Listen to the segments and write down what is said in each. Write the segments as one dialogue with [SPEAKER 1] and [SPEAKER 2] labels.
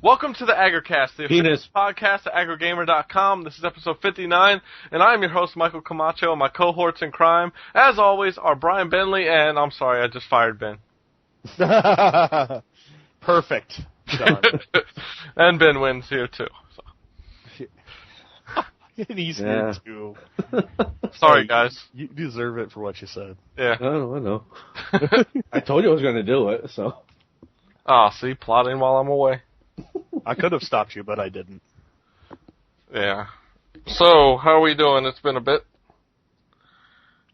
[SPEAKER 1] Welcome to the AggroCast, the official
[SPEAKER 2] Penis.
[SPEAKER 1] podcast at AggroGamer.com. This is episode 59, and I am your host, Michael Camacho, and my cohorts in crime, as always, are Brian Bentley, and I'm sorry, I just fired Ben.
[SPEAKER 3] Perfect. Done.
[SPEAKER 1] And Ben wins here, too. So.
[SPEAKER 3] And he's here, too.
[SPEAKER 1] Sorry, guys.
[SPEAKER 3] You deserve it for what you said.
[SPEAKER 1] Yeah.
[SPEAKER 2] I know. I told you I was going to do it, so.
[SPEAKER 1] Ah, see, plotting while I'm away.
[SPEAKER 3] I could have stopped you, but I didn't.
[SPEAKER 1] Yeah. So, how are we doing? It's been a bit.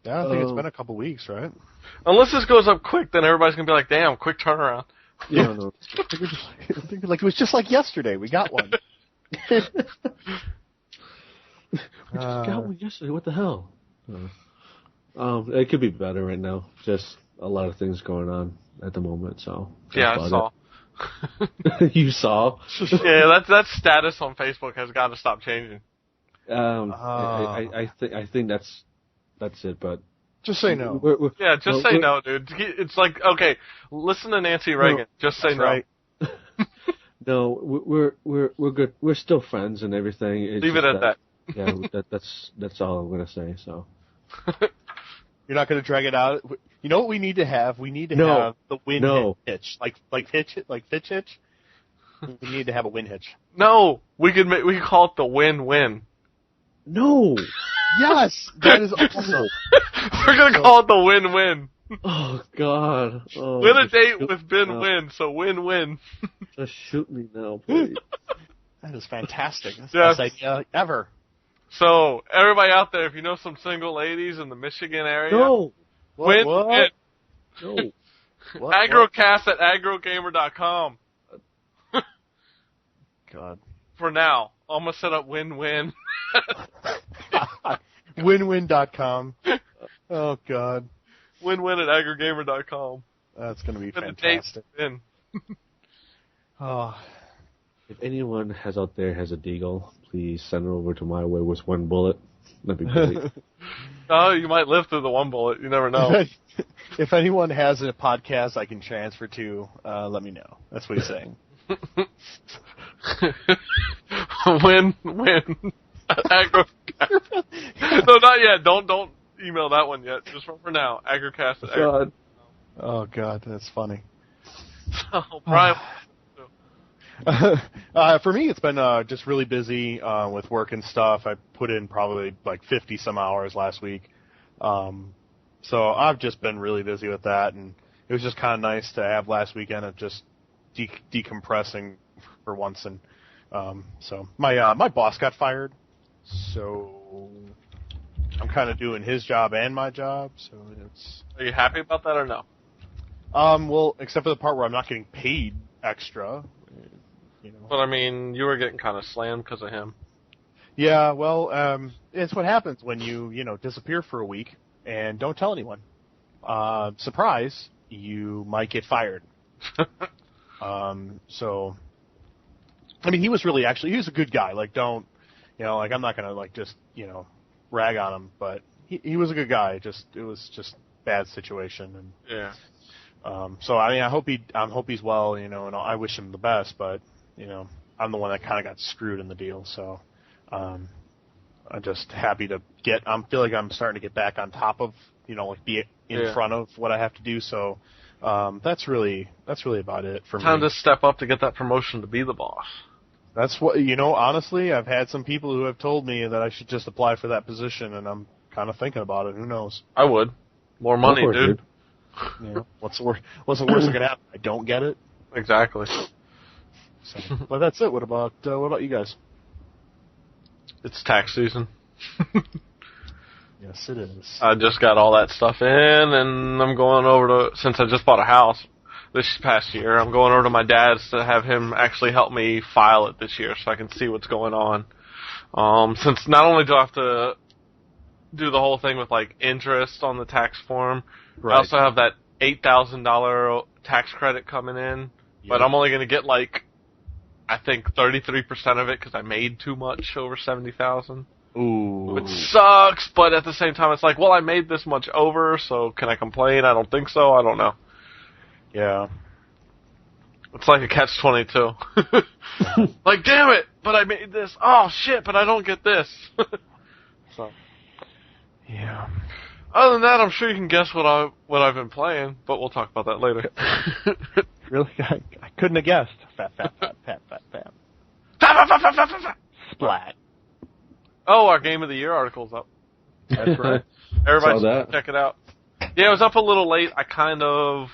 [SPEAKER 3] Yeah, I think it's been a couple weeks, right?
[SPEAKER 1] Unless this goes up quick, then everybody's going to be like, damn, quick turnaround.
[SPEAKER 2] Yeah, no.
[SPEAKER 3] I think it was just like yesterday. We got one.
[SPEAKER 2] We just got one yesterday. What the hell? It could be better right now. Just a lot of things going on at the moment, so.
[SPEAKER 1] Yeah, I saw.
[SPEAKER 2] You saw?
[SPEAKER 1] Yeah, that status on Facebook has got to stop changing.
[SPEAKER 2] I think that's it, but.
[SPEAKER 3] Just say no.
[SPEAKER 1] Yeah, just say no, dude. It's like, okay, listen to Nancy Reagan. Just say no.
[SPEAKER 3] Right.
[SPEAKER 2] No, we're good. We're still friends and everything. It's
[SPEAKER 1] Leave it at that.
[SPEAKER 2] Yeah, that's all I'm gonna say. So.
[SPEAKER 3] You're not going to drag it out. You know what we need to have? We need to have the win hitch, like pitch hitch. We need to have a win hitch.
[SPEAKER 1] No, we could call it the win-win.
[SPEAKER 2] No.
[SPEAKER 3] Yes, that is awesome.
[SPEAKER 1] We're gonna call it the win-win.
[SPEAKER 2] Oh God. Oh,
[SPEAKER 1] Win a date with Ben Win, so win-win.
[SPEAKER 2] Just shoot me now, please.
[SPEAKER 3] That is fantastic. That's
[SPEAKER 1] Yes.
[SPEAKER 3] the best idea ever.
[SPEAKER 1] So, everybody out there, if you know some single ladies in the Michigan area,
[SPEAKER 2] No.
[SPEAKER 1] win.
[SPEAKER 3] What?
[SPEAKER 2] No.
[SPEAKER 1] AggroCast at AggroGamer.com.
[SPEAKER 3] God.
[SPEAKER 1] For now. I'm gonna set up win-win.
[SPEAKER 3] Winwin.com. Oh, God.
[SPEAKER 1] Win-win at AggroGamer.com.
[SPEAKER 3] That's going to be
[SPEAKER 1] Win a
[SPEAKER 3] fantastic.
[SPEAKER 1] date with Ben.
[SPEAKER 3] Oh.
[SPEAKER 2] If anyone out there has a deagle, please send it over to my way with one bullet. That'd be great.
[SPEAKER 1] Oh, you might live through the one bullet. You never know.
[SPEAKER 3] If anyone has a podcast I can transfer to, let me know. That's what he's saying.
[SPEAKER 1] Win. AggroCast. No, not yet. Don't email that one yet. Just for now. AggroCast at
[SPEAKER 2] God.
[SPEAKER 3] Oh, God, that's funny.
[SPEAKER 1] So, Brian.
[SPEAKER 3] For me, it's been just really busy with work and stuff. I put in probably like 50 some hours last week. So I've just been really busy with that, and it was just kind of nice to have last weekend of just decompressing for once. And so my boss got fired, so I'm kind of doing his job and my job. So it's.
[SPEAKER 1] Are you happy about that or no?
[SPEAKER 3] Well, except for the part where I'm not getting paid extra. You know.
[SPEAKER 1] But I mean, you were getting kind of slammed because of him.
[SPEAKER 3] Yeah, well, it's what happens when you disappear for a week and don't tell anyone. Surprise, you might get fired. So, I mean, he was a good guy. Like, I'm not gonna just rag on him, but he was a good guy. It was just bad situation. And
[SPEAKER 1] yeah.
[SPEAKER 3] So I mean, I hope he's well. And I wish him the best, but. I'm the one that kind of got screwed in the deal, so I'm just happy to I feel like I'm starting to get back on top of, be in front of what I have to do. So that's really about it for me.
[SPEAKER 1] Time to step up to get that promotion to be the boss.
[SPEAKER 3] That's what honestly, I've had some people who have told me that I should just apply for that position, and I'm kind of thinking about it. Who knows?
[SPEAKER 1] I would. More money, dude.
[SPEAKER 3] What's the worst that can happen? I don't get it.
[SPEAKER 1] Exactly.
[SPEAKER 3] So, but that's it. What about you guys?
[SPEAKER 1] It's tax season.
[SPEAKER 3] Yes, it is.
[SPEAKER 1] I just got all that stuff in, and I'm going over since I just bought a house this past year, I'm going over to my dad's to have him actually help me file it this year so I can see what's going on. Since not only do I have to do the whole thing with, interest on the tax form, right. I also have that $8,000 tax credit coming in, but I'm only going to get, I think 33% of it because I made too much over $70,000.
[SPEAKER 3] Ooh.
[SPEAKER 1] Which sucks, but at the same time, it's like, well, I made this much over, so can I complain? I don't think so. I don't know.
[SPEAKER 3] Yeah.
[SPEAKER 1] It's like a catch-22. Like, damn it, but I made this. Oh, shit, but I don't get this. So,
[SPEAKER 3] Yeah.
[SPEAKER 1] other than that, I'm sure you can guess what I've been playing, but we'll talk about that later.
[SPEAKER 3] Really? I couldn't have guessed. Fat. Splat.
[SPEAKER 1] Oh, our Game of the Year article's up.
[SPEAKER 3] That's right.
[SPEAKER 1] Everybody
[SPEAKER 2] Saw that.
[SPEAKER 1] check it out. Yeah, it was up a little late. I kind of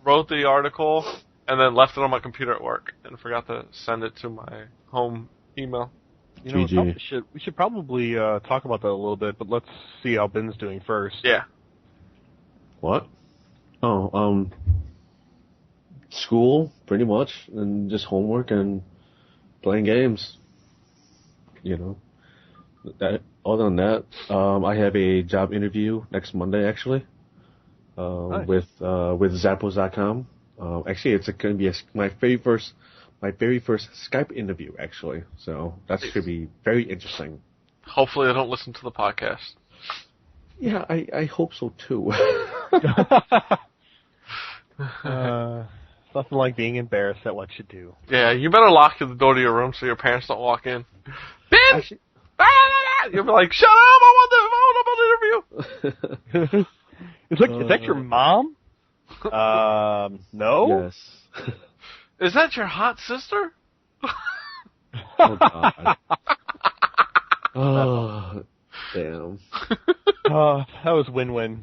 [SPEAKER 1] wrote the article and then left it on my computer at work and forgot to send it to my home email.
[SPEAKER 3] You know,
[SPEAKER 2] GG.
[SPEAKER 3] we should probably talk about that a little bit, but let's see how Bin's doing first.
[SPEAKER 1] Yeah.
[SPEAKER 2] What? Oh, school, pretty much, and just homework and playing games. You know. Other than that, I have a job interview next Monday, actually,
[SPEAKER 3] Nice.
[SPEAKER 2] with Zappos.com. Actually, it's going to be my very first Skype interview, actually. So that should be very interesting.
[SPEAKER 1] Hopefully, I don't listen to the podcast.
[SPEAKER 2] Yeah, I hope so too.
[SPEAKER 3] Nothing like being embarrassed at what you do.
[SPEAKER 1] Yeah, you better lock the door to your room so your parents don't walk in. Ben! You'll be like, shut up! I want an interview.
[SPEAKER 3] It's like, is that your mom? No.
[SPEAKER 2] Yes.
[SPEAKER 1] Is that your hot sister?
[SPEAKER 2] Oh God. Oh, damn.
[SPEAKER 3] That was win-win.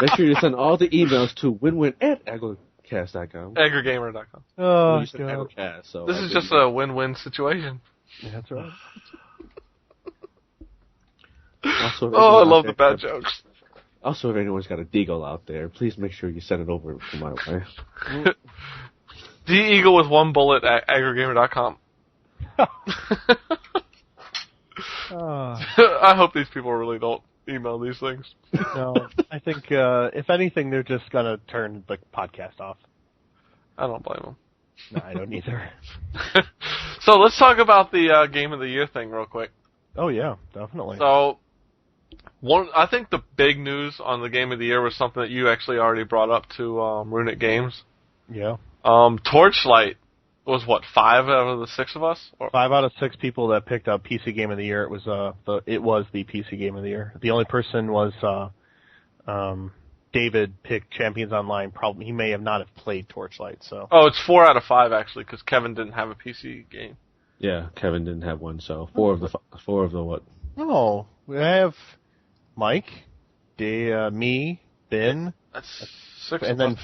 [SPEAKER 2] Make sure you send all the emails to winwin@AggroCast.com.
[SPEAKER 1] AggroGamer.com.
[SPEAKER 3] Oh,
[SPEAKER 2] You said
[SPEAKER 3] God.
[SPEAKER 2] AggroCast, so
[SPEAKER 1] This is just a win-win situation.
[SPEAKER 3] Yeah, that's right.
[SPEAKER 2] Also,
[SPEAKER 1] Oh, I love the bad jokes.
[SPEAKER 2] Also, if anyone's got a deagle out there, please make sure you send it over to my way.
[SPEAKER 1] D-Eagle with one bullet at AggroGamer.com. I hope these people really don't email these things.
[SPEAKER 3] No, I think, if anything, they're just going to turn the podcast off.
[SPEAKER 1] I don't blame them.
[SPEAKER 3] No, I don't either.
[SPEAKER 1] So let's talk about the Game of the Year thing real quick.
[SPEAKER 3] Oh, yeah, definitely.
[SPEAKER 1] So, I think the big news on the Game of the Year was something that you actually already brought up to Runic Games.
[SPEAKER 3] Yeah.
[SPEAKER 1] Torchlight was what, 5 out of the 6 of us? Or?
[SPEAKER 3] 5 out of 6 people that picked up PC Game of the Year. It was the PC Game of the Year. The only person was David picked Champions Online. Probably he may have not have played Torchlight. So.
[SPEAKER 1] Oh, it's 4 out of 5 actually, because Kevin didn't have a PC game.
[SPEAKER 2] Yeah, Kevin didn't have one, so 4 of the what?
[SPEAKER 3] Oh, we have Mike, me, Binh,
[SPEAKER 1] That's 6.
[SPEAKER 3] and then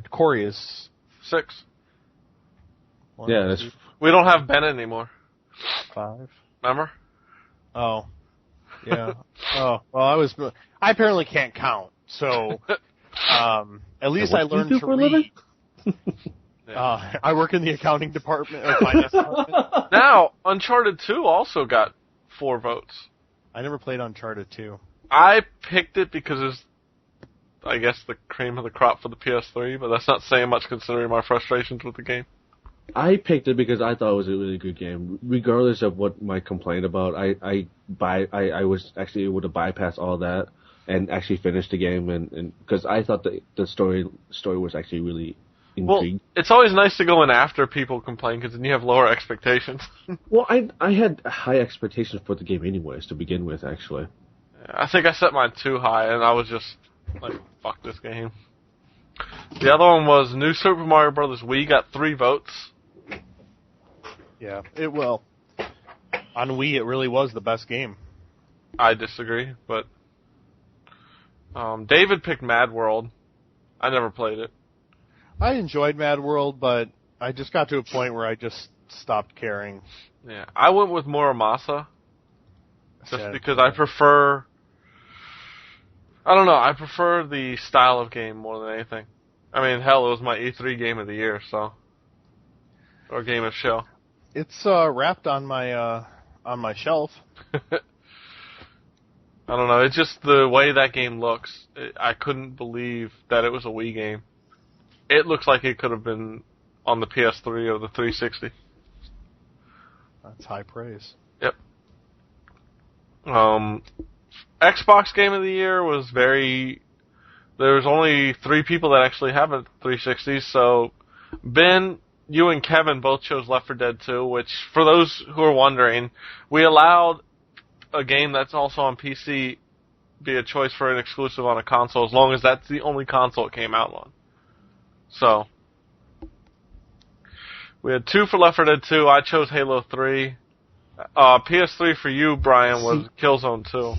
[SPEAKER 3] Corey is
[SPEAKER 1] 6.
[SPEAKER 3] 1,
[SPEAKER 2] Yeah, that's
[SPEAKER 3] 2,
[SPEAKER 1] We don't have Ben anymore.
[SPEAKER 3] 5.
[SPEAKER 1] Remember?
[SPEAKER 3] Oh, yeah. Oh, well, I apparently can't count. So, at least I learned to read. I work in the accounting department or finance department.
[SPEAKER 1] Now, Uncharted 2 also got 4 votes.
[SPEAKER 3] I never played Uncharted 2.
[SPEAKER 1] I picked it because it's, I guess, the cream of the crop for the PS3, but that's not saying much considering my frustrations with the game.
[SPEAKER 2] I picked it because I thought it was a really good game. Regardless of what Mike complained about, I was actually able to bypass all that and actually finish the game, and because I thought the story was actually really intriguing.
[SPEAKER 1] Well, it's always nice to go in after people complain because then you have lower expectations.
[SPEAKER 2] Well, I had high expectations for the game anyways to begin with, actually.
[SPEAKER 1] I think I set mine too high, and I was just like, fuck this game. The other one was New Super Mario Bros. Wii, got 3 votes.
[SPEAKER 3] Yeah, it will. On Wii, it really was the best game.
[SPEAKER 1] I disagree, but David picked Mad World. I never played it.
[SPEAKER 3] I enjoyed Mad World, but I just got to a point where I just stopped caring.
[SPEAKER 1] Yeah, I went with Muramasa just
[SPEAKER 3] Yeah.
[SPEAKER 1] because I prefer. I don't know. I prefer the style of game more than anything. I mean, hell, it was my E3 game of the year, so or game of show.
[SPEAKER 3] It's wrapped on my shelf.
[SPEAKER 1] I don't know. It's just the way that game looks. I couldn't believe that it was a Wii game. It looks like it could have been on the PS3 or the 360.
[SPEAKER 3] That's high praise.
[SPEAKER 1] Yep. Xbox Game of the Year was the there's only 3 people that actually have a 360. So, Ben, you and Kevin both chose Left 4 Dead 2, which, for those who are wondering, we allowed a game that's also on PC be a choice for an exclusive on a console, as long as that's the only console it came out on. So, we had 2 for Left 4 Dead 2. I chose Halo 3. PS3 for you, Brian, was Killzone 2.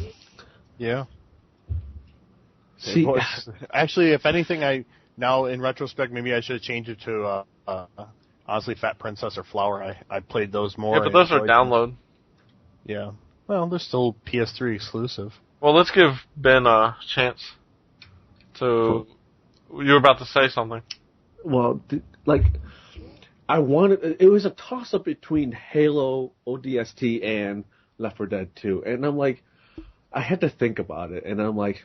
[SPEAKER 3] Yeah.
[SPEAKER 2] See,
[SPEAKER 3] Actually, if anything, now in retrospect, maybe I should have changed it to honestly Fat Princess or Flower. I played those more.
[SPEAKER 1] Yeah, but those are download.
[SPEAKER 3] Them. Yeah. Well, they're still PS3 exclusive.
[SPEAKER 1] Well, let's give Ben a chance to... You were about to say something.
[SPEAKER 2] Well, I wanted... It was a toss-up between Halo, ODST, and Left 4 Dead 2. And I'm like... I had to think about it. And I'm like...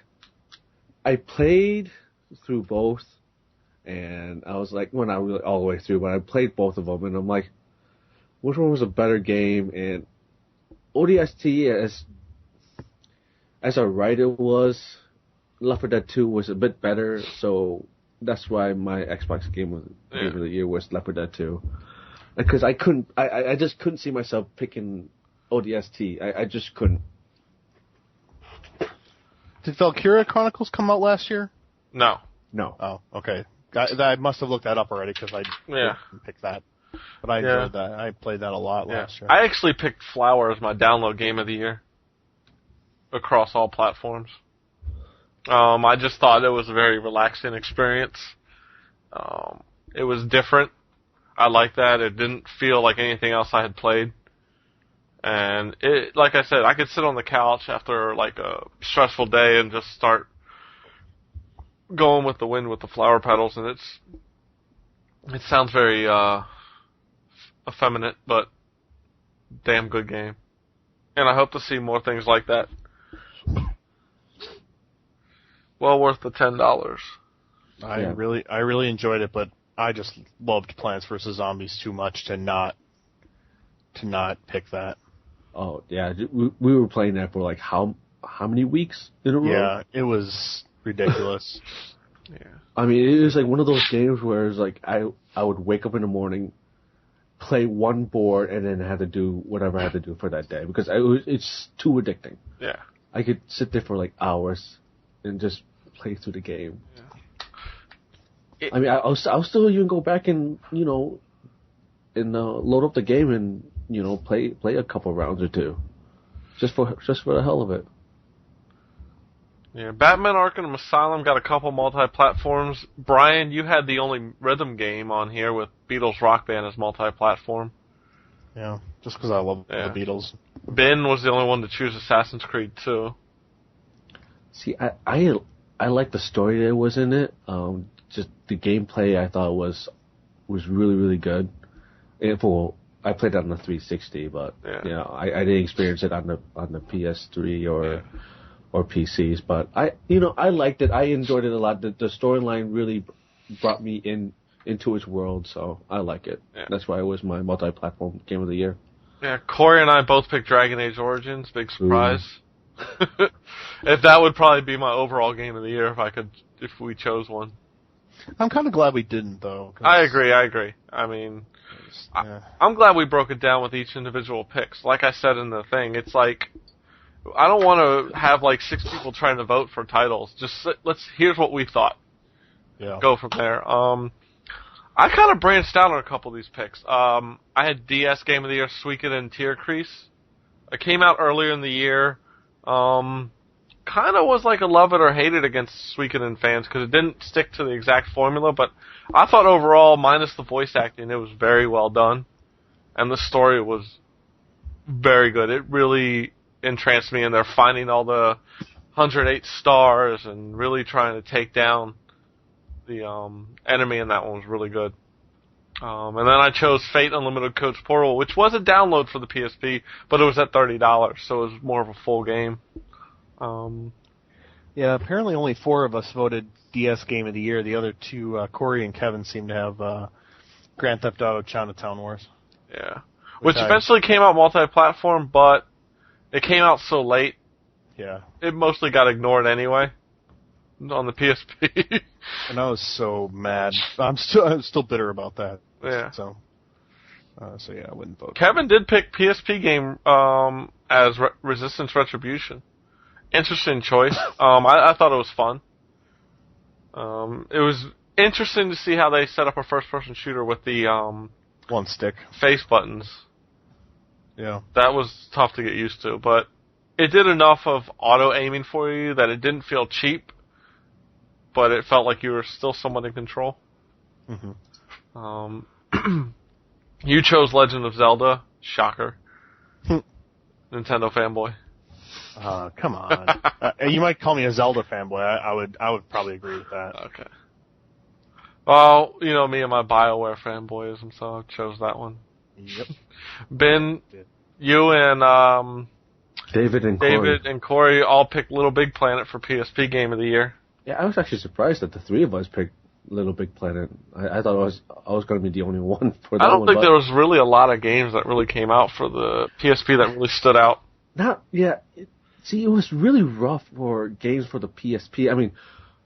[SPEAKER 2] I played through both. And I was like... Well, not really all the way through, but I played both of them. And I'm like... Which one was a better game? And ODST, as a writer was... Left 4 Dead 2 was a bit better, so that's why my Xbox game of the year was Left 4 Dead 2. Because I just couldn't see myself picking ODST. I just couldn't.
[SPEAKER 3] Did Valkyria Chronicles come out last year?
[SPEAKER 1] No.
[SPEAKER 3] Oh, okay. I must have looked that up already because I didn't pick that. But I enjoyed that. I played that a lot last year.
[SPEAKER 1] I actually picked Flower as my download game of the year across all platforms. I just thought it was a very relaxing experience. It was different. I liked that. It didn't feel like anything else I had played. And it, like I said, I could sit on the couch after like a stressful day and just start going with the wind with the flower petals, and it sounds very effeminate, but damn good game. And I hope to see more things like that. Well worth the $10.
[SPEAKER 3] I really enjoyed it, but I just loved Plants vs. Zombies too much to not pick that.
[SPEAKER 2] Oh yeah, we were playing that for like how many weeks in a row?
[SPEAKER 3] Yeah, it was ridiculous.
[SPEAKER 1] Yeah.
[SPEAKER 2] I mean, it was like one of those games where it's like I would wake up in the morning, play one board, and then have to do whatever I had to do for that day because it's too addicting.
[SPEAKER 1] Yeah.
[SPEAKER 2] I could sit there for like hours and just play through the game.
[SPEAKER 1] Yeah.
[SPEAKER 2] I mean, I'll still even go back and load up the game and play a couple rounds or two, just for the hell of it.
[SPEAKER 1] Yeah, Batman Arkham Asylum got a couple multi-platforms. Brian, you had the only rhythm game on here with Beatles Rock Band as multi-platform.
[SPEAKER 3] Yeah, just because I love the Beatles.
[SPEAKER 1] Ben was the only one to choose Assassin's Creed 2.
[SPEAKER 2] See, I like the story that was in it. Just the gameplay I thought was really, really good. I played it on the 360, but I didn't experience it on the PS3 or PCs. But I liked it. I enjoyed it a lot. The storyline really brought me into its world, so I like it. Yeah. That's why it was my multi-platform game of the year.
[SPEAKER 1] Yeah, Corey and I both picked Dragon Age Origins. Big surprise. If that would probably be my overall game of the year if we chose one.
[SPEAKER 3] I'm kind of glad we didn't, though.
[SPEAKER 1] I agree. I mean, I'm glad we broke it down with each individual picks. Like I said in the thing, it's like, I don't want to have like 6 people trying to vote for titles. Just here's what we thought.
[SPEAKER 3] Yeah. Go
[SPEAKER 1] from there. I kind of branched out on a couple of these picks. I had DS Game of the Year, Suikoden Tear Crease. It came out earlier in the year. Kind of was like a love it or hate it against Suikoden fans because it didn't stick to the exact formula, but I thought overall, minus the voice acting, it was very well done. And the story was very good. It really entranced me, and they're finding all the 108 stars and really trying to take down the enemy, and that one was really good. And then I chose Fate Unlimited Coach Portal, which was a download for the PSP, but it was at $30, so it was more of a full game.
[SPEAKER 3] Yeah, apparently only 4 of us voted DS Game of the Year. The other 2, Corey and Kevin, seem to have Grand Theft Auto Chinatown Wars.
[SPEAKER 1] Yeah. Which eventually came out multi-platform, but it came out so late.
[SPEAKER 3] Yeah.
[SPEAKER 1] It mostly got ignored anyway. on the PSP.
[SPEAKER 3] And I was so mad. I'm still bitter about that.
[SPEAKER 1] Yeah.
[SPEAKER 3] So yeah, I wouldn't vote.
[SPEAKER 1] Kevin did pick PSP game as Resistance Retribution. Interesting choice. I thought it was fun. It was interesting to see how they set up a first-person shooter with the
[SPEAKER 3] one stick
[SPEAKER 1] face buttons.
[SPEAKER 3] Yeah.
[SPEAKER 1] That was tough to get used to, but it did enough of auto-aiming for you that it didn't feel cheap, but it felt like you were still somewhat in control.
[SPEAKER 3] Mm-hmm.
[SPEAKER 1] You chose Legend of Zelda. Shocker. Nintendo fanboy.
[SPEAKER 3] Come on. You might call me a Zelda fanboy. I would probably agree with that.
[SPEAKER 1] Okay. Well, you know me and my BioWare fanboyism, so I chose that one.
[SPEAKER 3] Yep.
[SPEAKER 1] Binh, you and
[SPEAKER 2] David and
[SPEAKER 1] Corey all picked Little Big Planet for PSP Game of the Year.
[SPEAKER 2] Yeah, I was actually surprised that the three of us picked Little Big Planet. I thought I was going to be the only one for that one.
[SPEAKER 1] I don't think there was really a lot of games that really came out for the PSP that really stood out.
[SPEAKER 2] See, it was really rough for games for the PSP. I mean,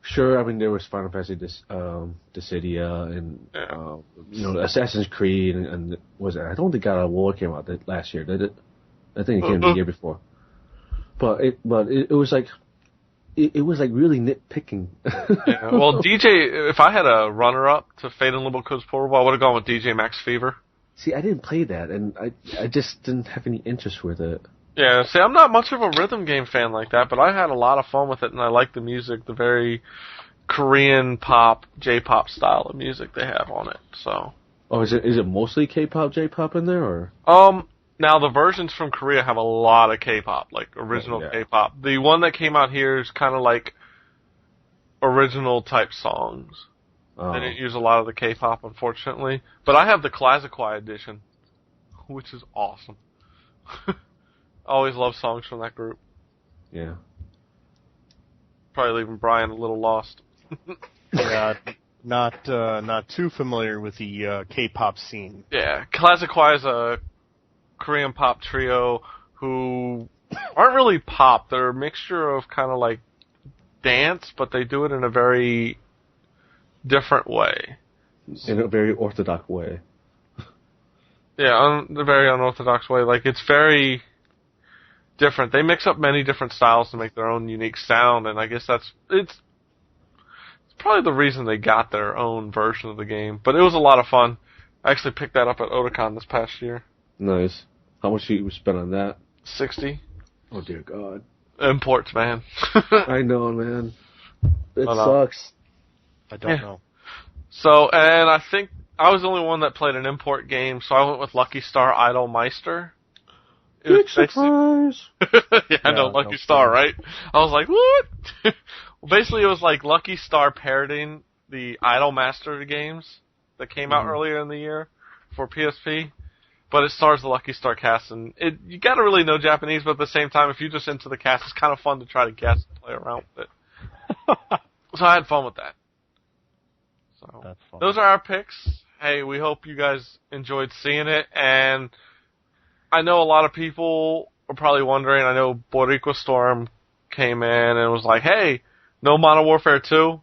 [SPEAKER 2] sure, there was Final Fantasy Dissidia and Assassin's Creed and was it? I don't think God of War came out last year, did it? I think it came the year before. But it was like it was like really nitpicking.
[SPEAKER 1] Yeah. Well, DJ, if I had a runner-up to Fate and Little Codes Portable, I would have gone with DJ Max Fever.
[SPEAKER 2] See, I didn't play that, and I just didn't have any interest with it.
[SPEAKER 1] Yeah, see, I'm not much of a rhythm game fan like that, but I had a lot of fun with it, and I like the music, the very Korean pop, J-pop style of music they have on it. So.
[SPEAKER 2] Oh, is it mostly K-pop, J-pop in there, or?
[SPEAKER 1] Now the versions from Korea have a lot of K-pop, like original K-pop. The one that came out here is kind of like original type songs. They didn't use a lot of the K-pop, unfortunately. But I have the Classiquai edition, which is awesome. Always love songs from that group.
[SPEAKER 2] Yeah.
[SPEAKER 1] Probably leaving Brian a little lost.
[SPEAKER 3] Yeah, not too familiar with the K-pop scene.
[SPEAKER 1] Yeah, Classiquai is a Korean pop trio who aren't really pop. They're a mixture of kind of like dance, but they do it in a very different way.
[SPEAKER 2] In a very orthodox way.
[SPEAKER 1] Yeah, the very unorthodox way. Like, it's very different. They mix up many different styles to make their own unique sound, and I guess it's probably the reason they got their own version of the game. But it was a lot of fun. I actually picked that up at Otakon this past year.
[SPEAKER 2] Nice. How much did you spend on that?
[SPEAKER 1] $60.
[SPEAKER 2] Oh, dear God.
[SPEAKER 1] Imports, man.
[SPEAKER 2] I know, man. It sucks.
[SPEAKER 3] I don't know.
[SPEAKER 1] So, and I think I was the only one that played an import game, so I went with Lucky Star Idol Meister.
[SPEAKER 2] Big surprise!
[SPEAKER 1] Yeah, I know, Lucky Star, right? I was like, what? Well, basically, it was like Lucky Star parodying the Idol Master games that came out earlier in the year for PSP. But it stars the Lucky Star cast, and you gotta really know Japanese, but at the same time, if you're just into the cast, it's kind of fun to try to guess and play around with it. So I had fun with that. So
[SPEAKER 3] that's fun. Those
[SPEAKER 1] are our picks. Hey, we hope you guys enjoyed seeing it, and I know a lot of people are probably wondering, I know Boricua Storm came in and was like, hey, no Modern Warfare 2?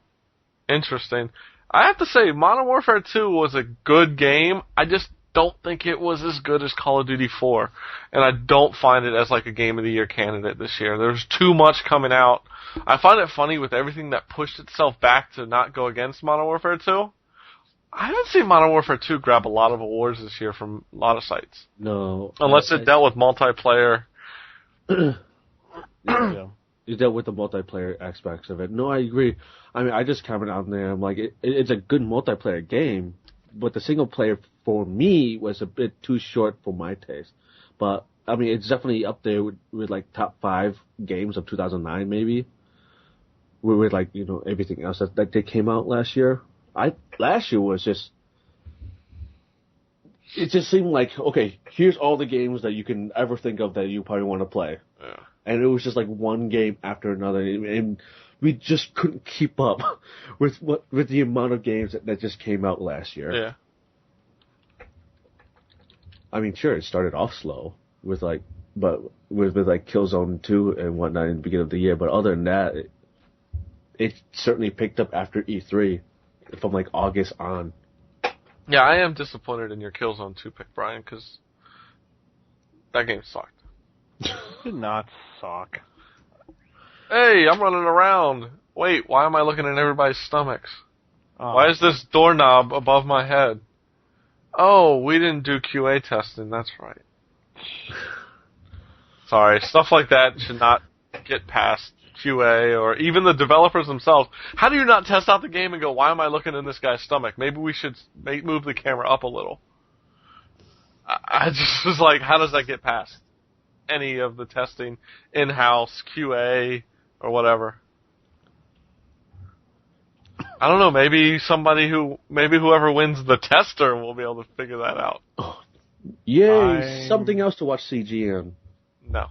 [SPEAKER 1] Interesting. I have to say, Modern Warfare 2 was a good game. I just don't think it was as good as Call of Duty 4, and I don't find it as like a Game of the Year candidate this year. There's too much coming out. I find it funny with everything that pushed itself back to not go against Modern Warfare 2. I haven't seen Modern Warfare 2 grab a lot of awards this year from a lot of sites.
[SPEAKER 2] No.
[SPEAKER 1] Unless it dealt with multiplayer.
[SPEAKER 2] Yeah. It dealt with the multiplayer aspects of it. No, I agree. I just commented on there. I'm like, it's a good multiplayer game, but the single player for me was a bit too short for my taste. But it's definitely up there with like top 5 games of 2009, maybe. With like everything else that they came out last year. Last year was just. It just seemed like, okay, here's all the games that you can ever think of that you probably want to play.
[SPEAKER 1] Yeah.
[SPEAKER 2] And it was just like one game after another, and we just couldn't keep up with the amount of games that just came out last year.
[SPEAKER 1] Yeah.
[SPEAKER 2] Sure, it started off slow with Killzone 2 and whatnot in the beginning of the year, but other than that, it certainly picked up after E3 from like August on.
[SPEAKER 1] Yeah, I am disappointed in your Killzone 2 pick, Brian, because that game sucked.
[SPEAKER 3] Did not suck.
[SPEAKER 1] Hey, I'm running around. Wait, why am I looking at everybody's stomachs?
[SPEAKER 3] Oh.
[SPEAKER 1] Why is this doorknob above my head? Oh, we didn't do QA testing, that's right. Sorry, stuff like that should not get past QA or even the developers themselves. How do you not test out the game and go, why am I looking in this guy's stomach? Maybe we should move the camera up a little. I just was like, how does that get past any of the testing, in-house, QA, or whatever? I don't know, maybe whoever wins the tester will be able to figure that out.
[SPEAKER 2] Yay, something else to watch CGN.
[SPEAKER 1] No.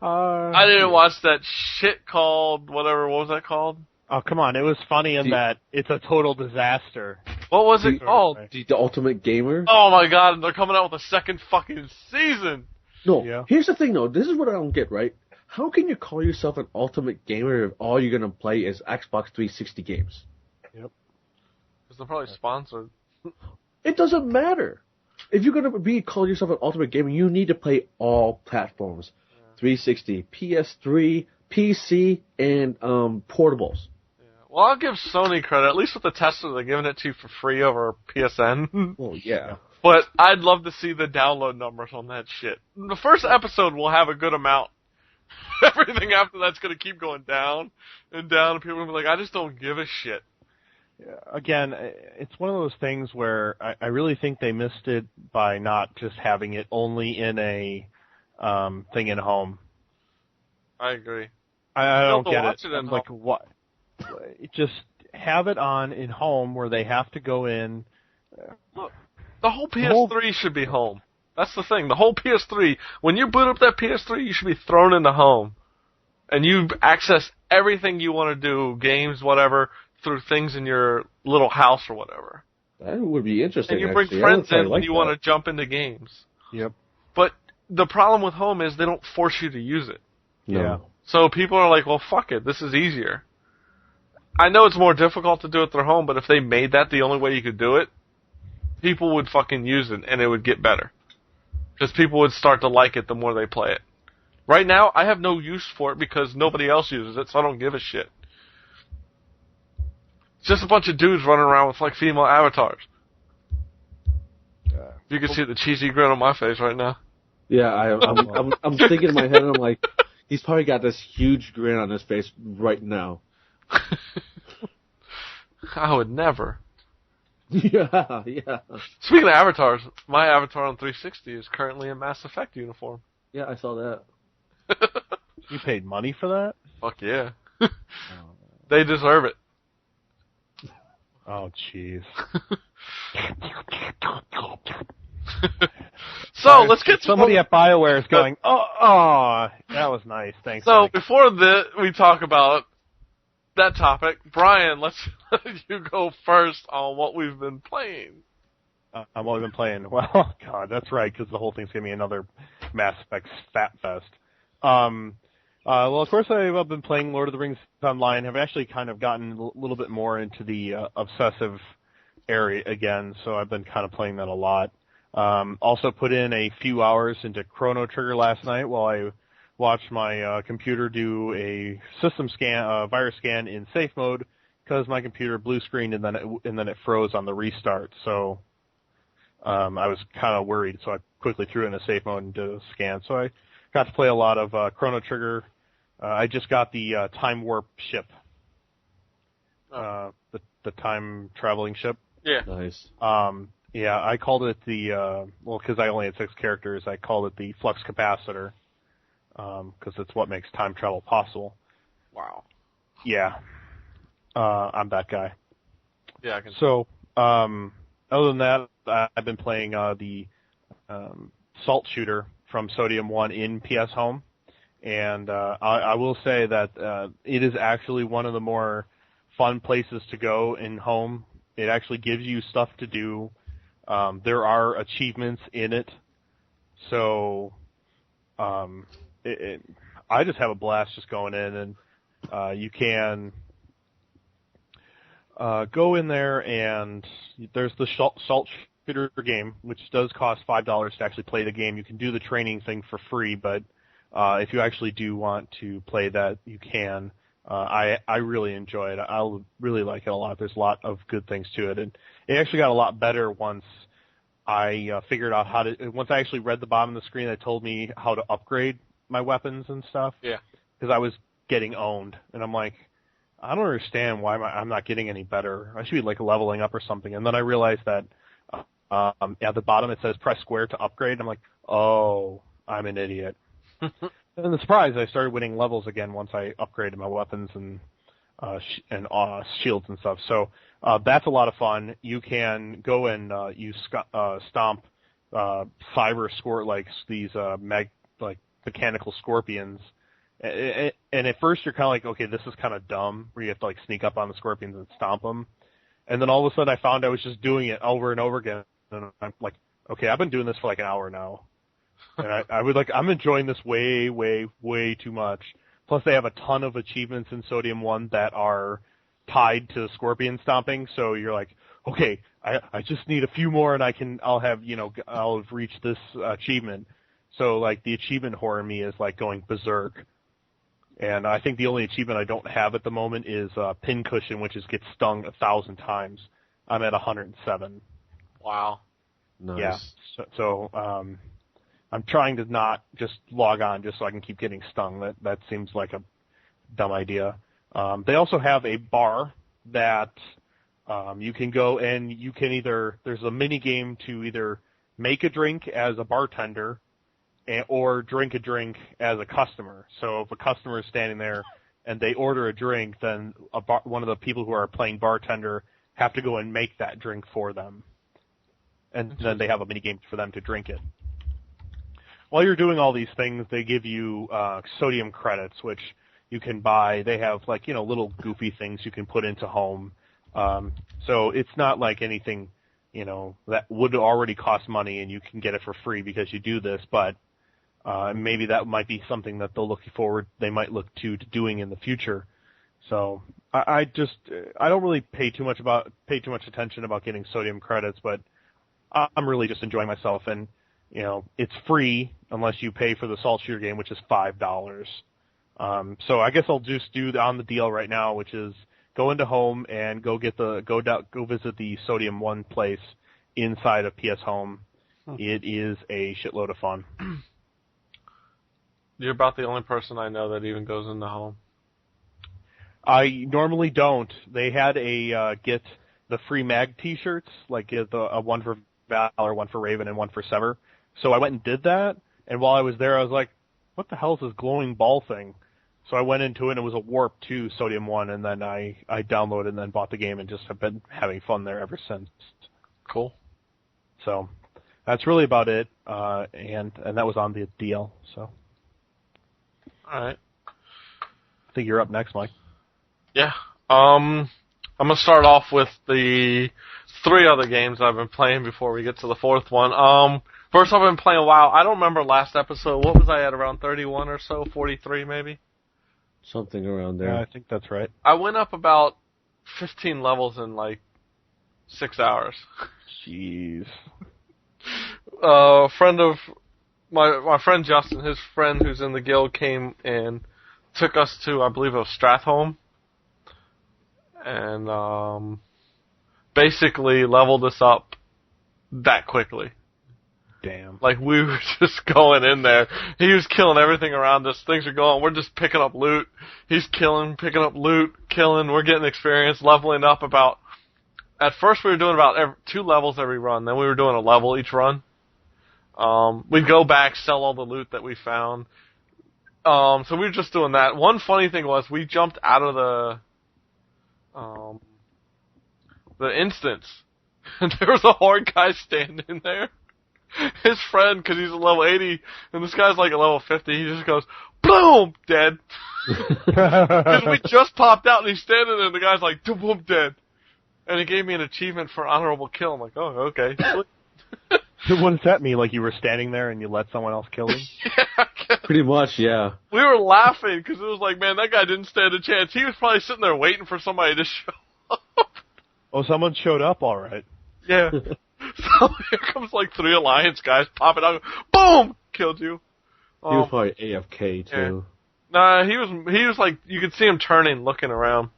[SPEAKER 1] I didn't watch that shit called, whatever, what was that called?
[SPEAKER 3] Oh, come on, it was funny in that it's a total disaster.
[SPEAKER 1] What was it called?
[SPEAKER 2] The Ultimate Gamer?
[SPEAKER 1] Oh my god, they're coming out with a second fucking season!
[SPEAKER 2] No,
[SPEAKER 3] Yeah.
[SPEAKER 2] Here's the thing though, this is what I don't get, right? How can you call yourself an Ultimate Gamer if all you're gonna play is Xbox 360 games?
[SPEAKER 3] Yep.
[SPEAKER 1] Because they're probably sponsored.
[SPEAKER 2] It doesn't matter. If you're gonna call yourself an Ultimate Gamer, you need to play all platforms. 360, PS3, PC, and portables.
[SPEAKER 1] Yeah. Well, I'll give Sony credit. At least with the tester, they're giving it to you for free over PSN.
[SPEAKER 2] Oh, yeah.
[SPEAKER 1] But I'd love to see the download numbers on that shit. The first episode will have a good amount. Everything after that's going to keep going down and down, and people will be like, I just don't give a shit.
[SPEAKER 3] Again, it's one of those things where I really think they missed it by not just having it only in a thing in home.
[SPEAKER 1] I agree.
[SPEAKER 3] I don't get it.
[SPEAKER 1] I'm
[SPEAKER 3] like, what? Just have it on in home where they have to go in.
[SPEAKER 1] Look, the whole PS3 should be home. That's the thing. The whole PS3, when you boot up that PS3, you should be thrown into home. And you access everything you want to do, games, whatever, through things in your little house or whatever.
[SPEAKER 2] That would be interesting.
[SPEAKER 1] And you bring friends in when you want to jump into games.
[SPEAKER 3] Yep.
[SPEAKER 1] But the problem with home is they don't force you to use it.
[SPEAKER 2] No.
[SPEAKER 3] Yeah.
[SPEAKER 1] So people are like, well, fuck it, this is easier. I know it's more difficult to do it through home, but if they made that the only way you could do it, people would fucking use it, and it would get better. Because people would start to like it the more they play it. Right now, I have no use for it because nobody else uses it, so I don't give a shit. It's just a bunch of dudes running around with, like, female avatars. You can see the cheesy grin on my face right now.
[SPEAKER 2] Yeah, I'm thinking in my head, I'm like, he's probably got this huge grin on his face right now.
[SPEAKER 1] I would never.
[SPEAKER 2] Yeah.
[SPEAKER 1] Speaking of avatars, my avatar on 360 is currently in Mass Effect uniform.
[SPEAKER 2] Yeah, I saw that.
[SPEAKER 3] You paid money for that?
[SPEAKER 1] Fuck yeah. They deserve it.
[SPEAKER 3] Oh, jeez.
[SPEAKER 1] So, let's get to
[SPEAKER 3] somebody at BioWare is going, oh, that was nice. Thanks.
[SPEAKER 1] So,
[SPEAKER 3] Mike.
[SPEAKER 1] before we talk about that topic, Brian, let's let you go first on what we've been playing.
[SPEAKER 3] What we've been playing. Well, God, that's right, because the whole thing's going to be another Mass Effect Fat Fest. Well, of course, I've been playing Lord of the Rings Online. Have actually kind of gotten a little bit more into the obsessive area again, so I've been kind of playing that a lot. Also put in a few hours into Chrono Trigger last night while I watched my computer do a system scan, virus scan in safe mode, because my computer blue screened and then it froze on the restart. So I was kind of worried, so I quickly threw it in a safe mode and did a scan. So I got to play a lot of Chrono Trigger. I just got the time warp ship, the time traveling ship.
[SPEAKER 1] Yeah.
[SPEAKER 2] Nice.
[SPEAKER 3] Yeah, I called it because I only had 6 characters, I called it the flux capacitor, because it's what makes time travel possible.
[SPEAKER 1] Wow.
[SPEAKER 3] Yeah. I'm that guy.
[SPEAKER 1] Yeah, I can.
[SPEAKER 3] So, other than that, I've been playing the Salt Shooter from Sodium 1 in PS Home, and I will say that it is actually one of the more fun places to go in Home. It actually gives you stuff to do. There are achievements in it, so I just have a blast just going in, and You can go in there, and there's the salt shooter game, which does cost $5 to actually play the game. You can do the training thing for free, but if you actually do want to play that, you can. I really enjoy it. I really like it a lot. There's a lot of good things to it, and it actually got a lot better once I figured out how to. Once I actually read the bottom of the screen that told me how to upgrade my weapons and stuff.
[SPEAKER 1] Yeah.
[SPEAKER 3] Because I was getting owned, and I'm like, I don't understand why I'm not getting any better. I should be like leveling up or something. And then I realized that at the bottom it says press square to upgrade. And I'm like, oh, I'm an idiot. And the surprise, I started winning levels again once I upgraded my weapons and shields and stuff. So that's a lot of fun. You can go and stomp these mechanical scorpions. And at first you're kind of like, okay, this is kind of dumb, where you have to like sneak up on the scorpions and stomp them. And then all of a sudden I found I was just doing it over and over again. And I'm like, okay, I've been doing this for like an hour now. And I'm enjoying this way, way, way too much. Plus they have a ton of achievements in Sodium 1 that are tied to scorpion stomping. So you're like, okay, I just need a few more and I'll have reached this achievement. So like the achievement whore in me is like going berserk. And I think the only achievement I don't have at the moment is Pincushion, which is get stung 1,000 times. I'm at 107.
[SPEAKER 1] Wow.
[SPEAKER 2] Nice.
[SPEAKER 3] Yeah. So I'm trying to not just log on just so I can keep getting stung. That seems like a dumb idea. They also have a bar that you can go and you can there's a mini game to either make a drink as a bartender or drink a drink as a customer. So if a customer is standing there and they order a drink, then one of the people who are playing bartender have to go and make that drink for them. And then they have a mini game for them to drink it. While you're doing all these things, they give you sodium credits, which you can buy. They have little goofy things you can put into home. So it's not like anything, that would already cost money and you can get it for free because you do this, but maybe that might be something that they might look to doing in the future. So I don't really pay too much attention about getting sodium credits, but I'm really just enjoying myself, and it's free unless you pay for the salt shooter game, which is $5. So I guess I'll just do on the deal right now, which is go into home and go visit the Sodium 1 place inside of PS Home. It is a shitload of fun.
[SPEAKER 1] You're about the only person I know that even goes into home.
[SPEAKER 3] I normally don't. They had get the free mag T-shirts, like get a one for Valor, one for Raven, and one for Sever. So I went and did that, and while I was there, I was like, what the hell is this glowing ball thing? So I went into it, and it was a Warp 2 Sodium 1, and then I downloaded and then bought the game and just have been having fun there ever since.
[SPEAKER 1] Cool.
[SPEAKER 3] So that's really about it, and that was on the DL, so.
[SPEAKER 1] All right.
[SPEAKER 3] I think you're up next, Mike.
[SPEAKER 1] Yeah. I'm going to start off with the 3 other games I've been playing before we get to the 4th one. First, I've been playing a while. I don't remember last episode. What was I at, around 31 or so? 43 maybe?
[SPEAKER 2] Something around there.
[SPEAKER 3] Yeah, I think that's right.
[SPEAKER 1] I went up about 15 levels in 6 hours.
[SPEAKER 3] Jeez.
[SPEAKER 1] Friend of my friend Justin, his friend who's in the guild, came and took us to, I believe it was Stratholme, and basically leveled us up that quickly.
[SPEAKER 3] Damn.
[SPEAKER 1] We were just going in there. He was killing everything around us. Things are going. We're just picking up loot. He's killing, picking up loot, killing. We're getting experience, leveling up about... At first we were doing about 2 levels every run. Then we were doing a level each run. We'd go back, sell all the loot that we found. So we were just doing that. One funny thing was we jumped out of the instance. And there was a horde guy standing there. His friend, because he's a level 80, and this guy's like a level 50, he just goes, boom, dead. Because we just popped out, and he's standing there, and the guy's like, boom, dead. And he gave me an achievement for honorable kill. I'm like, oh, okay.
[SPEAKER 3] What does that mean? Like you were standing there and you let someone else kill him?
[SPEAKER 1] Yeah,
[SPEAKER 2] Pretty much, yeah.
[SPEAKER 1] We were laughing because it was like, man, that guy didn't stand a chance. He was probably sitting there waiting for somebody to show up.
[SPEAKER 3] Oh, someone showed up, all right.
[SPEAKER 1] Yeah. So here comes like 3 Alliance guys popping out. Boom! Killed you.
[SPEAKER 2] He was probably AFK too.
[SPEAKER 1] Yeah. Nah, he was like, you could see him turning, looking around.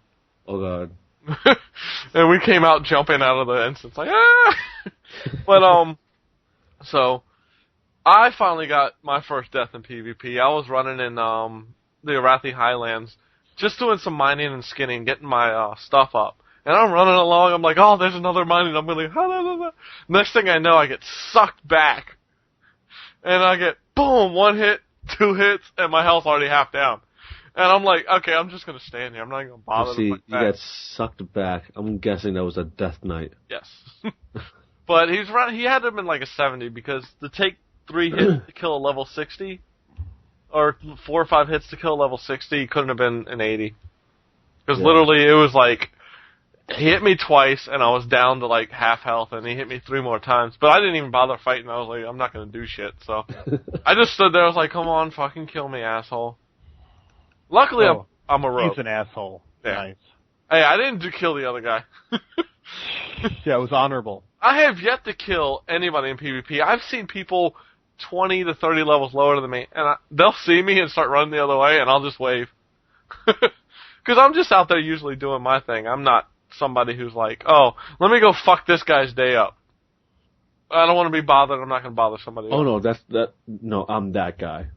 [SPEAKER 2] Oh god.
[SPEAKER 1] And we came out jumping out of the entrance like, ah! But, so, I finally got my first death in PvP. I was running in, the Arathi Highlands, just doing some mining and skinning, getting my, stuff up. And I'm running along, I'm like, oh, there's another mining, I'm really, next thing I know, I get sucked back. And I get, boom, 1 hit, 2 hits, and my health's already half down. And I'm like, okay, I'm just gonna stand here, I'm not even gonna bother.
[SPEAKER 2] You got sucked back. I'm guessing that was a death knight.
[SPEAKER 1] Yes. But he had to have been like a 70, because to take 3 hits to kill a level 60, or 4 or 5 hits to kill a level 60, couldn't have been an 80. Because literally, it was like, he hit me twice, and I was down to like half health, and he hit me 3 more times. But I didn't even bother fighting. I was like, I'm not gonna do shit. So I just stood there. I was like, come on, fucking kill me, asshole. Luckily, I'm a rogue.
[SPEAKER 3] He's an asshole.
[SPEAKER 1] Yeah.
[SPEAKER 3] Nice.
[SPEAKER 1] Hey, I didn't kill the other guy.
[SPEAKER 3] Yeah, it was honorable.
[SPEAKER 1] I have yet to kill anybody in PvP. I've seen people 20 to 30 levels lower than me, and they'll see me and start running the other way, and I'll just wave. Because I'm just out there usually doing my thing. I'm not somebody who's like, oh, let me go fuck this guy's day up. I don't want to be bothered. I'm not going to bother somebody else.
[SPEAKER 2] Oh, no, no, I'm that guy.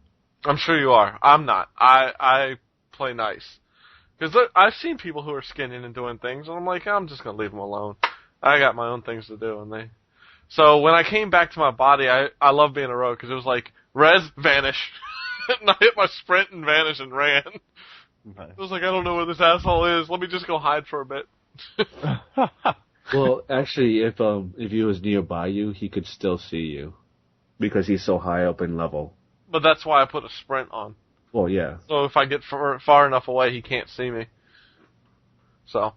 [SPEAKER 1] I'm sure you are. I'm not. I play nice. Because I've seen people who are skinning and doing things, and I'm like, I'm just going to leave them alone. I got my own things to do, and So when I came back to my body, I love being a rogue, because it was like, res, vanish. And I hit my sprint and vanish and ran.
[SPEAKER 3] Nice.
[SPEAKER 1] I was like, I don't know where this asshole is. Let me just go hide for a bit.
[SPEAKER 2] Well, actually, if he was nearby you, he could still see you. Because he's so high up in level.
[SPEAKER 1] But that's why I put a sprint on.
[SPEAKER 2] Well, yeah.
[SPEAKER 1] So if I get far enough away, he can't see me. So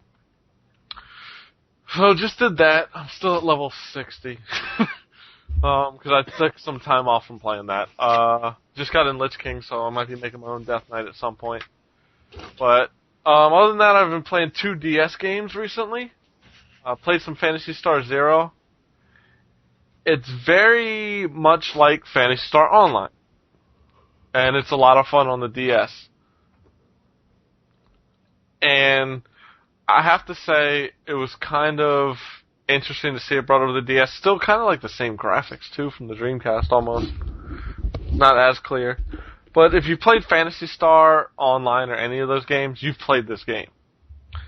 [SPEAKER 1] just did that. I'm still at level 60. Because I took some time off from playing that. Just got in Lich King, so I might be making my own Death Knight at some point. But other than that, I've been playing 2 DS games recently. I played some Phantasy Star Zero. It's very much like Phantasy Star Online. And it's a lot of fun on the DS. And I have to say, it was kind of interesting to see it brought over to the DS. Still kind of like the same graphics, too, from the Dreamcast, almost. Not as clear. But if you played Phantasy Star Online or any of those games, you've played this game.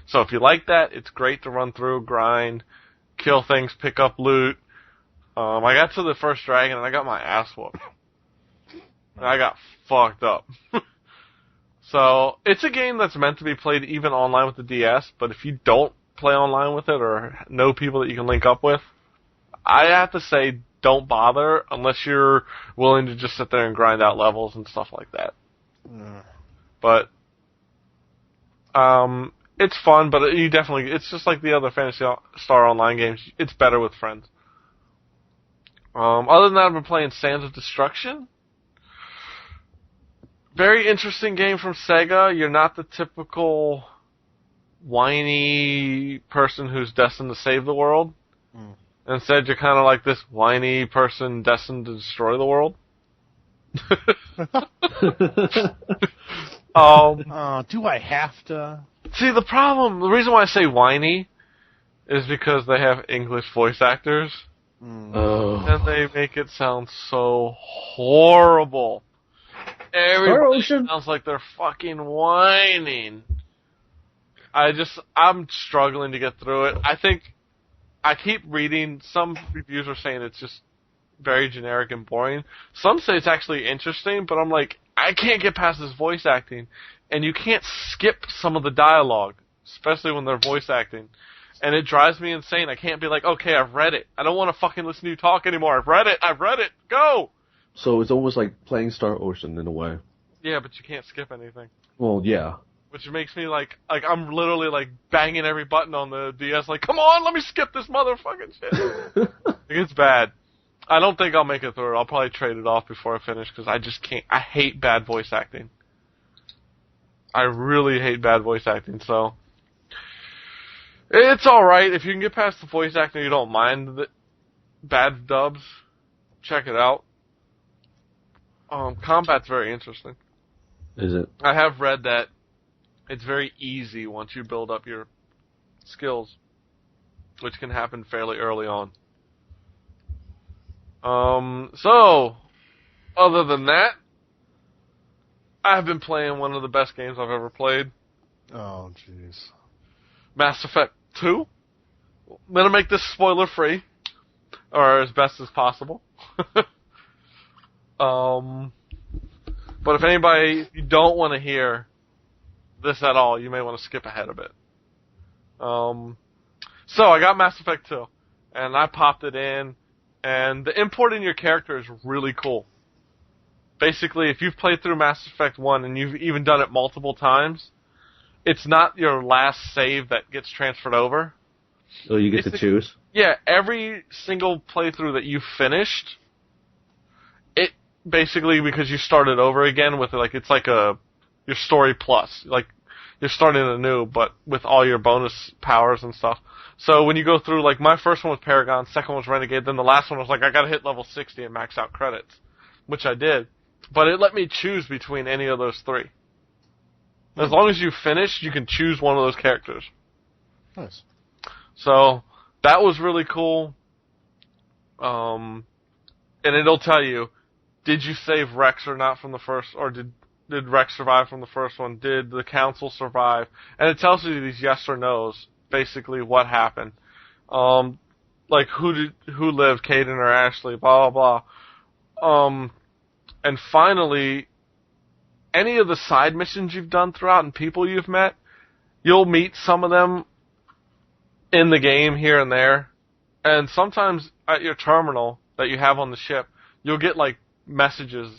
[SPEAKER 1] So if you like that, it's great to run through, grind, kill things, pick up loot. I got to the first dragon, and I got my ass whooped. And I got fucked up. So, it's a game that's meant to be played even online with the DS, but if you don't play online with it or know people that you can link up with, I have to say, don't bother unless you're willing to just sit there and grind out levels and stuff like that. But, it's fun, but it's just like the other Phantasy Star Online games. It's better with friends. Other than that, I've been playing Sands of Destruction. Very interesting game from Sega. You're not the typical whiny person who's destined to save the world. Instead, you're kind of like this whiny person destined to destroy the world.
[SPEAKER 3] Do I have to?
[SPEAKER 1] See, the reason why I say whiny is because they have English voice actors. And they make it sound so horrible. Everybody sounds like they're fucking whining. I'm struggling to get through it. I keep reading, some reviews are saying it's just very generic and boring. Some say it's actually interesting, but I'm like, I can't get past this voice acting. And you can't skip some of the dialogue, especially when they're voice acting. And it drives me insane. I can't be like, okay, I've read it. I don't want to fucking listen to you talk anymore. I've read it. Go!
[SPEAKER 2] So it's almost like playing Star Ocean in a way.
[SPEAKER 1] Yeah, but you can't skip anything.
[SPEAKER 2] Well, yeah.
[SPEAKER 1] Which makes me like I'm literally like banging every button on the DS like, come on, let me skip this motherfucking shit. It's bad. I don't think I'll make it through. I'll probably trade it off before I finish because I just can't. I hate bad voice acting. I really hate bad voice acting, so it's alright. If you can get past the voice acting, you don't mind the bad dubs, check it out. Combat's very interesting.
[SPEAKER 2] Is it?
[SPEAKER 1] I have read that it's very easy once you build up your skills, which can happen fairly early on. So, other than that, I've been playing one of the best games I've ever played.
[SPEAKER 3] Oh, jeez.
[SPEAKER 1] Mass Effect 2. I'm going to make this spoiler-free, or as best as possible. But if you don't want to hear this at all, you may want to skip ahead a bit. So I got Mass Effect 2, and I popped it in, and the importing your character is really cool. Basically, if you've played through Mass Effect 1 and you've even done it multiple times, it's not your last save that gets transferred over.
[SPEAKER 2] So you get to choose?
[SPEAKER 1] Yeah, every single playthrough that you've finished, it basically, because you started over again with, like, it's like your story plus. Like, you're starting anew, but with all your bonus powers and stuff. So when you go through, like, my first one was Paragon, second one was Renegade, then the last one was like, I gotta hit level 60 and max out credits, which I did. But it let me choose between any of those three. As long as you finish, you can choose one of those characters.
[SPEAKER 3] Nice.
[SPEAKER 1] So, that was really cool. And it'll tell you, did you save Rex or not from the first, or did Rex survive from the first one? Did the council survive? And it tells you these yes or no's, basically what happened. Like who lived, Caden or Ashley, blah blah blah. And finally, any of the side missions you've done throughout and people you've met, you'll meet some of them in the game here and there. And sometimes at your terminal that you have on the ship, you'll get like messages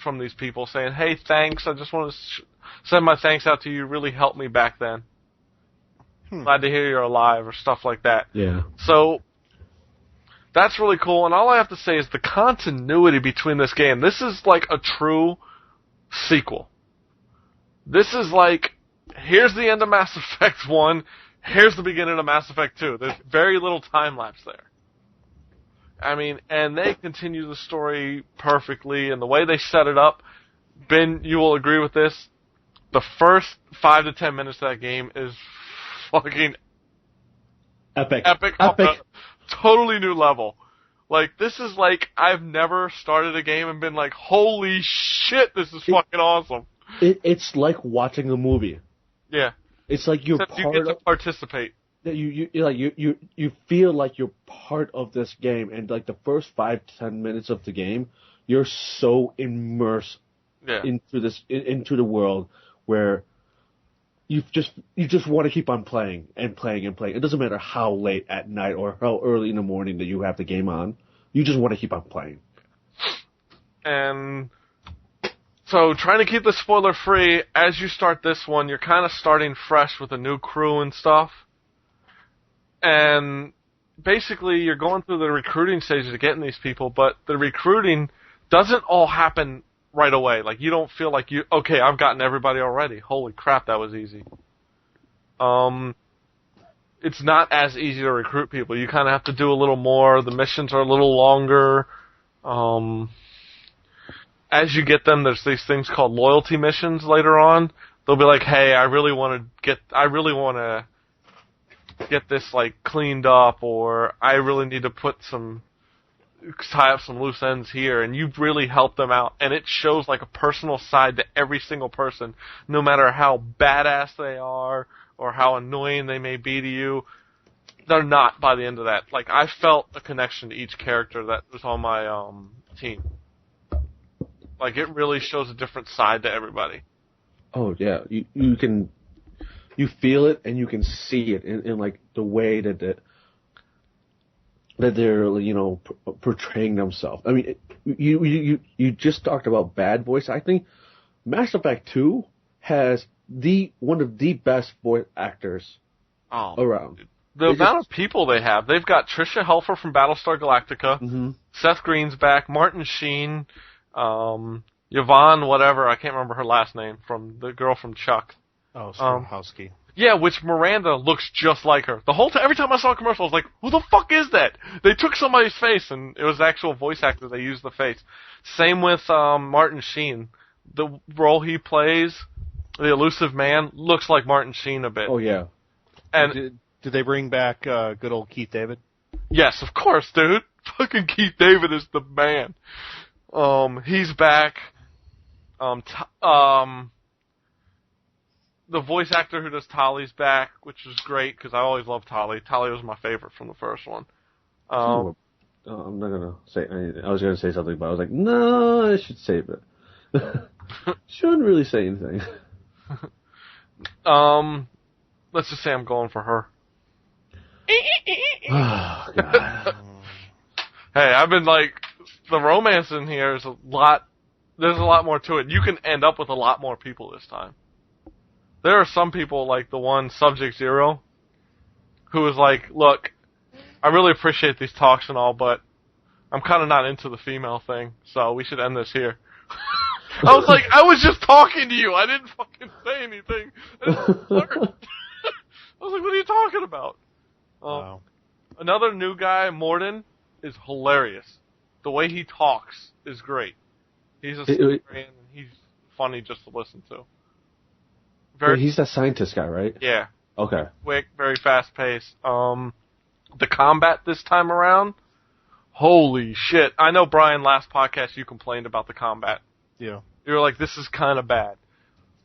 [SPEAKER 1] from these people saying, hey, thanks, I just want to send my thanks out to you, you really helped me back then. Glad to hear you're alive, or stuff like that.
[SPEAKER 2] Yeah.
[SPEAKER 1] So, that's really cool, and all I have to say is the continuity between this game. This is like a true sequel. This is like, here's the end of Mass Effect 1, here's the beginning of Mass Effect 2. There's very little time lapse there. I mean, and they continue the story perfectly, and the way they set it up, Ben, you will agree with this, the first 5 to 10 minutes of that game is fucking
[SPEAKER 2] Epic.
[SPEAKER 1] On a totally new level. Like, this is like, I've never started a game and been like, holy shit, this is fucking awesome.
[SPEAKER 2] It's like watching a movie.
[SPEAKER 1] Yeah.
[SPEAKER 2] It's like you're
[SPEAKER 1] Except you get to participate.
[SPEAKER 2] You feel like you're part of this game, and like the first 5 to 10 minutes of the game, you're so immersed into the world where you just want to keep on playing and playing and playing. It doesn't matter how late at night or how early in the morning that you have the game on. You just want to keep on playing.
[SPEAKER 1] And so, trying to keep this spoiler free, as you start this one, you're kind of starting fresh with a new crew and stuff. And basically, you're going through the recruiting stages of getting these people, but the recruiting doesn't all happen right away. Like, you don't feel like okay, I've gotten everybody already. Holy crap, that was easy. It's not as easy to recruit people. You kind of have to do a little more. The missions are a little longer. As you get them, there's these things called loyalty missions later on. They'll be like, hey, I really want to get this like cleaned up, or I really need to tie up some loose ends here, and you've really helped them out, and it shows like a personal side to every single person, no matter how badass they are or how annoying they may be to you. They're not by the end of that. Like, I felt a connection to each character that was on my team. Like, it really shows a different side to everybody.
[SPEAKER 2] Oh yeah, you feel it and you can see it in like the way that they're portraying themselves. I mean, you just talked about bad voice acting. Mass Effect 2 has one of the best voice actors around.
[SPEAKER 1] The amount of people they have. They've got Trisha Helfer from Battlestar Galactica, Seth Green's back, Martin Sheen, Yvonne whatever, I can't remember her last name, from the girl from Chuck.
[SPEAKER 3] Oh, Strahowski.
[SPEAKER 1] Yeah, which Miranda looks just like her. The whole time, every time I saw a commercial, I was like, who the fuck is that? They took somebody's face, and it was the actual voice actor. They used the face. Same with Martin Sheen. The role he plays, the elusive man, looks like Martin Sheen a bit.
[SPEAKER 2] Oh, yeah.
[SPEAKER 1] And
[SPEAKER 3] did they bring back good old Keith David?
[SPEAKER 1] Yes, of course, dude. Fucking Keith David is the man. He's back. The voice actor who does Tali's back, which is great because I always loved Tali. Tali was my favorite from the first one.
[SPEAKER 2] I'm not gonna say anything. I was gonna say something, but I was like, no, I should save it. Shouldn't really say anything.
[SPEAKER 1] Let's just say I'm going for her.
[SPEAKER 2] Oh, God.
[SPEAKER 1] Hey, I've been like, the romance in here is a lot. There's a lot more to it. You can end up with a lot more people this time. There are some people, like the one, Subject Zero, who was like, look, I really appreciate these talks and all, but I'm kind of not into the female thing, so we should end this here. I was like, I was just talking to you. I didn't fucking say anything. I didn't flirt. I was like, what are you talking about?
[SPEAKER 3] Wow.
[SPEAKER 1] Another new guy, Morden, is hilarious. The way he talks is great. He's a and he's funny just to listen to.
[SPEAKER 2] Wait, he's that scientist guy, right?
[SPEAKER 1] Yeah.
[SPEAKER 2] Okay.
[SPEAKER 1] Quick, very fast paced. The combat this time around, holy shit. I know, Brian, last podcast you complained about the combat.
[SPEAKER 3] Yeah.
[SPEAKER 1] You were like, this is kind of bad.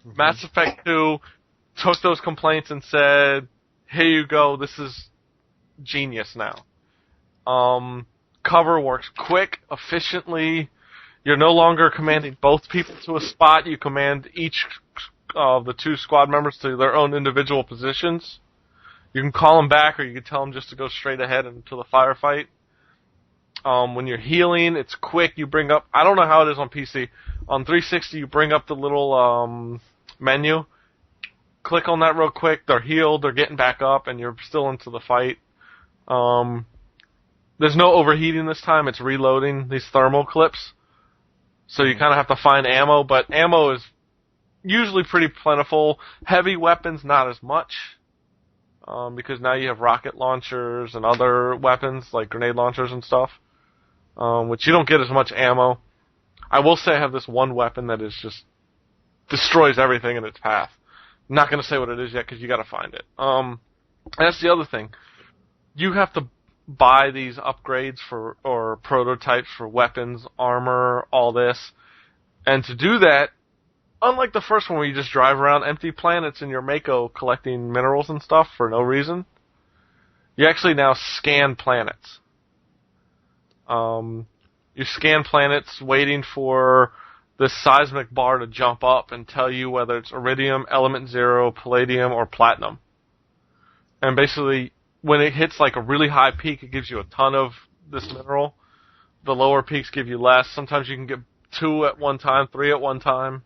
[SPEAKER 1] Mass Effect 2 took those complaints and said, here you go, this is genius now. Cover works quick, efficiently. You're no longer commanding both people to a spot. You command each of the two squad members to their own individual positions. You can call them back, or you can tell them just to go straight ahead into the firefight. When you're healing, it's quick. You bring up, I don't know how it is on PC. On 360, you bring up the little menu. Click on that real quick. They're healed. They're getting back up, and you're still into the fight. There's no overheating this time. It's reloading these thermal clips. So you kind of have to find ammo, but ammo is usually pretty plentiful. Heavy weapons, not as much. Because now you have rocket launchers and other weapons, like grenade launchers and stuff. Which you don't get as much ammo. I will say I have this one weapon that is just destroys everything in its path. I'm not going to say what it is yet because you got to find it. That's the other thing. You have to buy these upgrades or prototypes for weapons, armor, all this. And to do that, unlike the first one where you just drive around empty planets in your Mako collecting minerals and stuff for no reason, you actually now scan planets. You scan planets waiting for this seismic bar to jump up and tell you whether it's iridium, element 0, palladium, or platinum. And basically, when it hits like a really high peak, it gives you a ton of this mineral. The lower peaks give you less. Sometimes you can get 2 at one time, 3 at one time.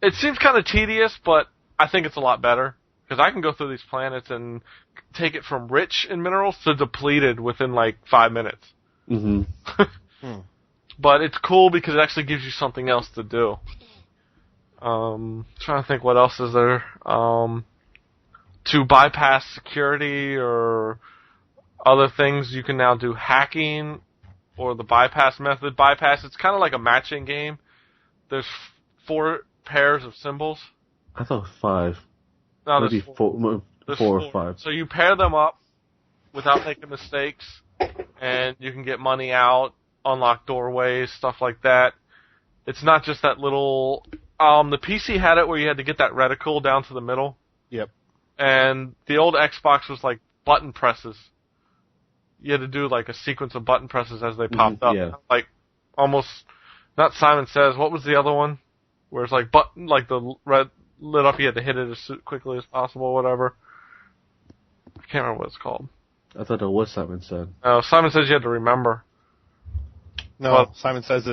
[SPEAKER 1] It seems kind of tedious, but I think it's a lot better. Because I can go through these planets and take it from rich in minerals to depleted within like 5 minutes.
[SPEAKER 2] Mm-hmm.
[SPEAKER 1] But it's cool because it actually gives you something else to do. Trying to think what else is there. To bypass security or other things, you can now do hacking or the bypass method. Bypass, it's kind of like a matching game. There's 4 pairs of symbols.
[SPEAKER 2] I thought 5.
[SPEAKER 1] No,
[SPEAKER 2] maybe
[SPEAKER 1] there's
[SPEAKER 2] 4 or 5.
[SPEAKER 1] So you pair them up without making mistakes, and you can get money out, unlock doorways, stuff like that. It's not just that little... the PC had it where you had to get that reticle down to the middle.
[SPEAKER 3] Yep.
[SPEAKER 1] And the old Xbox was like button presses. You had to do like a sequence of button presses as they popped up.
[SPEAKER 2] Yeah.
[SPEAKER 1] Like almost, not Simon Says, what was the other one? Where it's like button, like the red lit up, you had to hit it as quickly as possible, whatever. I can't remember what it's called.
[SPEAKER 2] I thought it was Simon Said.
[SPEAKER 1] No, Simon Says you had to remember.
[SPEAKER 3] No,
[SPEAKER 1] Well,
[SPEAKER 3] Simon says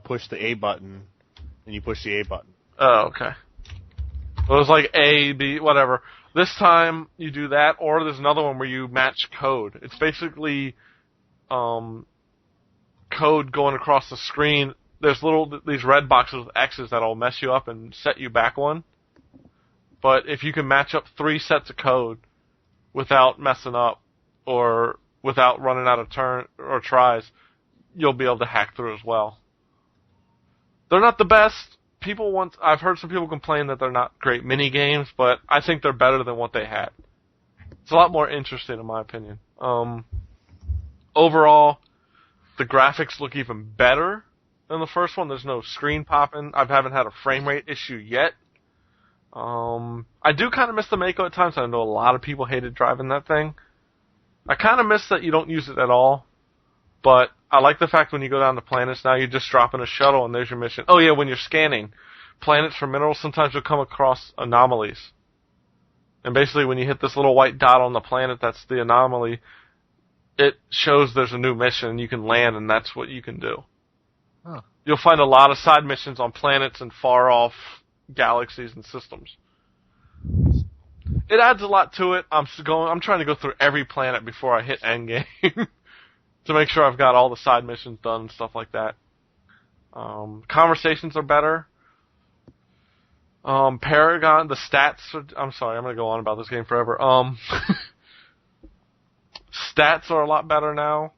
[SPEAKER 3] push the A button, and you push the A button.
[SPEAKER 1] Oh, okay. It was like A, B, whatever. This time you do that, or there's another one where you match code. It's basically code going across the screen. There's these red boxes with X's that'll mess you up and set you back one. But if you can match up 3 sets of code without messing up or without running out of turn or tries, you'll be able to hack through as well. They're not the best. I've heard some people complain that they're not great mini games, but I think they're better than what they had. It's a lot more interesting in my opinion. Overall, the graphics look even better than the first one. There's no screen popping. I haven't had a frame rate issue yet. I do kind of miss the Mako at times. I know a lot of people hated driving that thing. I kind of miss that you don't use it at all. But I like the fact when you go down to planets now, you're just dropping a shuttle and there's your mission. Oh yeah, when you're scanning planets for minerals, sometimes you'll come across anomalies. And basically when you hit this little white dot on the planet that's the anomaly, it shows there's a new mission and you can land and that's what you can do.
[SPEAKER 3] Huh.
[SPEAKER 1] You'll find a lot of side missions on planets and far off galaxies and systems. It adds a lot to it. I'm trying to go through every planet before I hit endgame to make sure I've got all the side missions done and stuff like that. Conversations are better. Paragon, the stats I'm sorry, I'm going to go on about this game forever. Stats are a lot better now.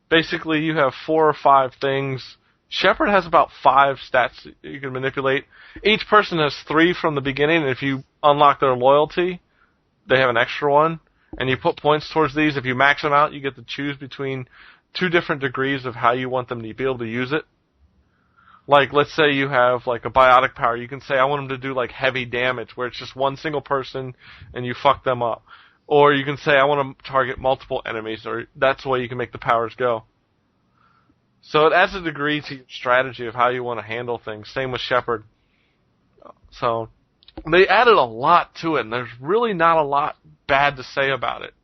[SPEAKER 1] Basically, you have 4 or 5 things. Shepard has about 5 stats that you can manipulate. Each person has 3 from the beginning, and if you unlock their loyalty, they have an extra one. And you put points towards these. If you max them out, you get to choose between 2 different degrees of how you want them to be able to use it. Like, let's say you have, like, a biotic power. You can say, I want them to do, like, heavy damage, where it's just one single person, and you fuck them up. Or you can say, I want to target multiple enemies, or that's the way you can make the powers go. So it adds a degree to your strategy of how you want to handle things. Same with Shepard. So they added a lot to it, and there's really not a lot bad to say about it.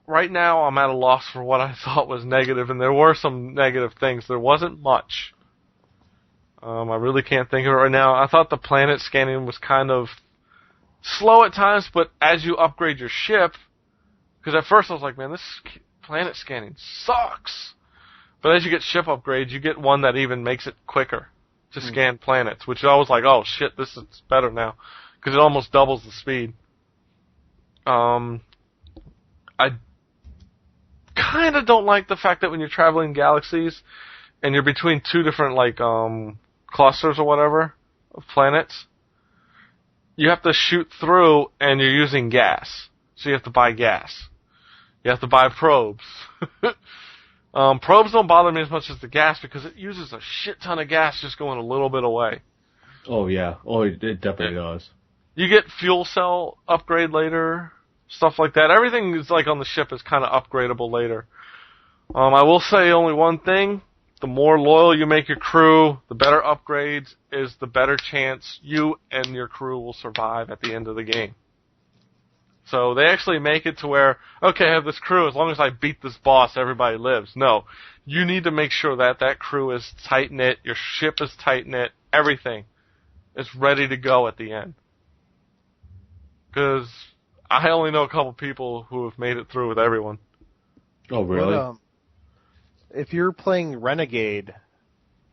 [SPEAKER 1] Right now I'm at a loss for what I thought was negative, and there were some negative things. There wasn't much. I really can't think of it right now. I thought the planet scanning was kind of slow at times, but as you upgrade your ship, because at first I was like, man, this planet scanning sucks. But as you get ship upgrades, you get one that even makes it quicker to scan planets, which I was like, oh shit, this is better now, because it almost doubles the speed. I kind of don't like the fact that when you're traveling galaxies and you're between 2 different like clusters or whatever of planets, you have to shoot through and you're using gas, so you have to buy gas. You have to buy probes. Probes don't bother me as much as the gas because it uses a shit ton of gas just going a little bit away.
[SPEAKER 2] Oh yeah, it definitely does.
[SPEAKER 1] You get fuel cell upgrade later, stuff like that. Everything is like on the ship is kind of upgradable later. I will say only one thing. The more loyal you make your crew, the better upgrades is the better chance you and your crew will survive at the end of the game. So they actually make it to where, okay, I have this crew, as long as I beat this boss, everybody lives. No. You need to make sure that that crew is tight-knit, your ship is tight-knit, everything is ready to go at the end. Because I only know a couple people who have made it through with everyone.
[SPEAKER 2] Oh, really?
[SPEAKER 3] But, if you're playing Renegade,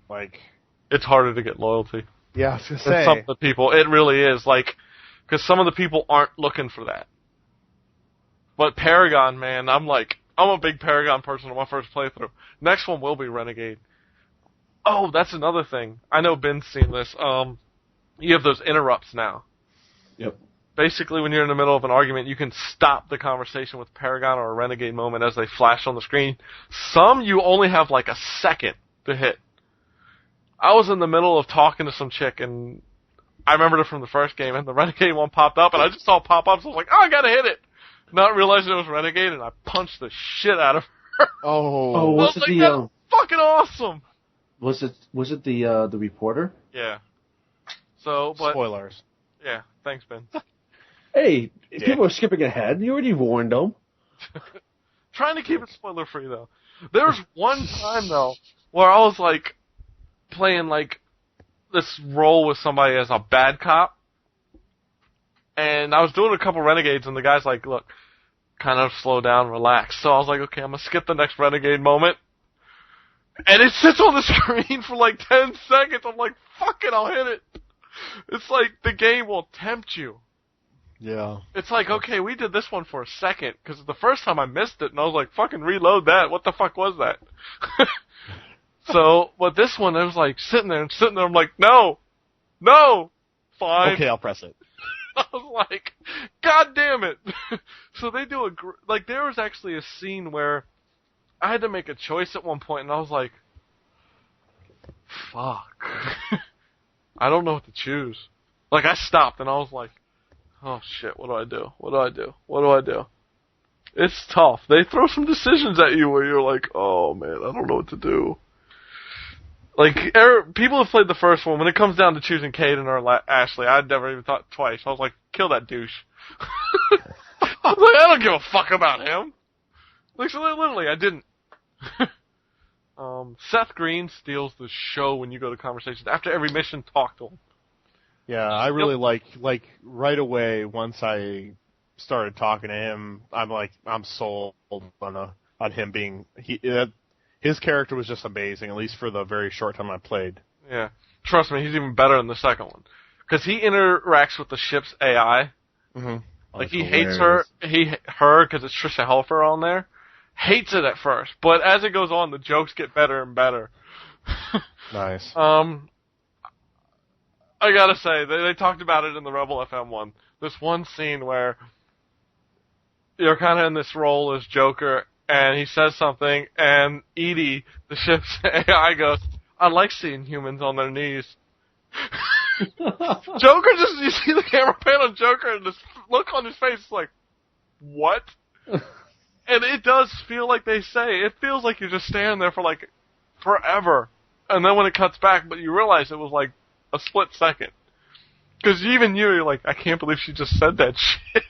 [SPEAKER 3] like...
[SPEAKER 1] It's harder to get loyalty.
[SPEAKER 3] Yeah, I was going to say.
[SPEAKER 1] Some of the people, it really is, like, because some of the people aren't looking for that. But Paragon, man, I'm a big Paragon person on my first playthrough. Next one will be Renegade. Oh, that's another thing. I know Binh's seen this. You have those interrupts now.
[SPEAKER 2] Yep.
[SPEAKER 1] Basically, when you're in the middle of an argument, you can stop the conversation with Paragon or a Renegade moment as they flash on the screen. Some you only have like a second to hit. I was in the middle of talking to some chick, and I remembered it from the first game, and the Renegade one popped up, and I just saw it pop up, so I was like, oh, I gotta hit it! Not realizing it was Renegade, and I punched the shit out of her.
[SPEAKER 2] Oh, was it
[SPEAKER 1] like,
[SPEAKER 2] the
[SPEAKER 1] that's fucking awesome!
[SPEAKER 2] Was it the reporter?
[SPEAKER 1] Yeah. So, but
[SPEAKER 3] Spoilers.
[SPEAKER 1] yeah, thanks, Ben.
[SPEAKER 2] Hey, people are skipping ahead. You already warned them.
[SPEAKER 1] Trying to keep it spoiler free though. There was one time though where I was like playing like this role with somebody as a bad cop, And I was doing a couple renegades, and the guy's like, look, kind of slow down, relax. So I was like, okay, I'm going to skip the next renegade moment. And it sits on the screen for like 10 seconds. I'm like, fuck it, I'll hit it. It's like the game will tempt you.
[SPEAKER 3] Yeah.
[SPEAKER 1] It's like, okay, we did this one for a second, because the first time I missed it, and I was like, fucking reload that. What the fuck was that? So, but this one, I was like, sitting there, I'm like, no, fine.
[SPEAKER 3] Okay, I'll press it.
[SPEAKER 1] I was like, God damn it. So they do like, there was actually a scene where I had to make a choice at one point, and I was like, fuck. I don't know what to choose. Like, I stopped, and I was like, oh shit, what do I do? What do I do? It's tough. They throw some decisions at you where you're like, oh man, I don't know what to do. Like, people have played the first one. When it comes down to choosing Caden or Ashley, I'd never even thought twice. I was like, kill that douche. I was like, I don't give a fuck about him. Like, so literally, I didn't. Seth Green steals the show when you go to conversations. After every mission, talk to him.
[SPEAKER 3] Yeah, I really like right away, once I started talking to him, I'm sold on him being, his character was just amazing, at least for the very short time I played.
[SPEAKER 1] Yeah. Trust me, he's even better in the second one. Because he interacts with the ship's AI.
[SPEAKER 3] Mm-hmm.
[SPEAKER 1] Like, he hates her, because it's Trisha Helfer on there. Hates it at first. But as it goes on, the jokes get better and better.
[SPEAKER 3] Nice.
[SPEAKER 1] I gotta say, they talked about it in the Rebel FM one. This one scene where you're kind of in this role as Joker, and he says something, and Edie, the ship's AI, goes, I like seeing humans on their knees. Joker you see the camera pan on Joker, and this look on his face is like, what? And it does feel like they say, it feels like you're just standing there for like forever. And then when it cuts back, but you realize it was like a split second. Because even you're like, I can't believe she just said that shit.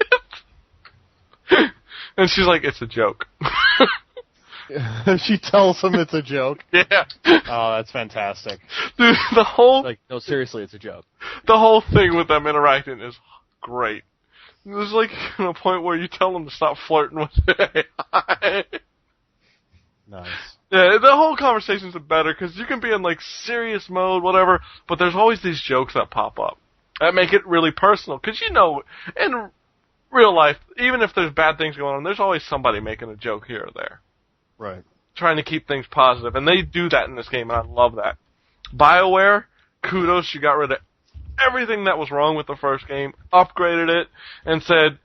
[SPEAKER 1] And she's like, it's a joke.
[SPEAKER 3] She tells him it's a joke.
[SPEAKER 1] Yeah.
[SPEAKER 3] Oh, that's fantastic.
[SPEAKER 1] Dude, the whole...
[SPEAKER 4] Like, no, seriously, it's a joke.
[SPEAKER 1] The whole thing with them interacting is great. There's like a point where you tell them to stop flirting with the AI.
[SPEAKER 3] Nice.
[SPEAKER 1] Yeah, the whole conversations are better because you can be in like serious mode, whatever, but there's always these jokes that pop up that make it really personal. Because you know, in real life, even if there's bad things going on, there's always somebody making a joke here or there.
[SPEAKER 3] Right.
[SPEAKER 1] Trying to keep things positive, and they do that in this game, and I love that. BioWare, kudos, you got rid of everything that was wrong with the first game, upgraded it, and said,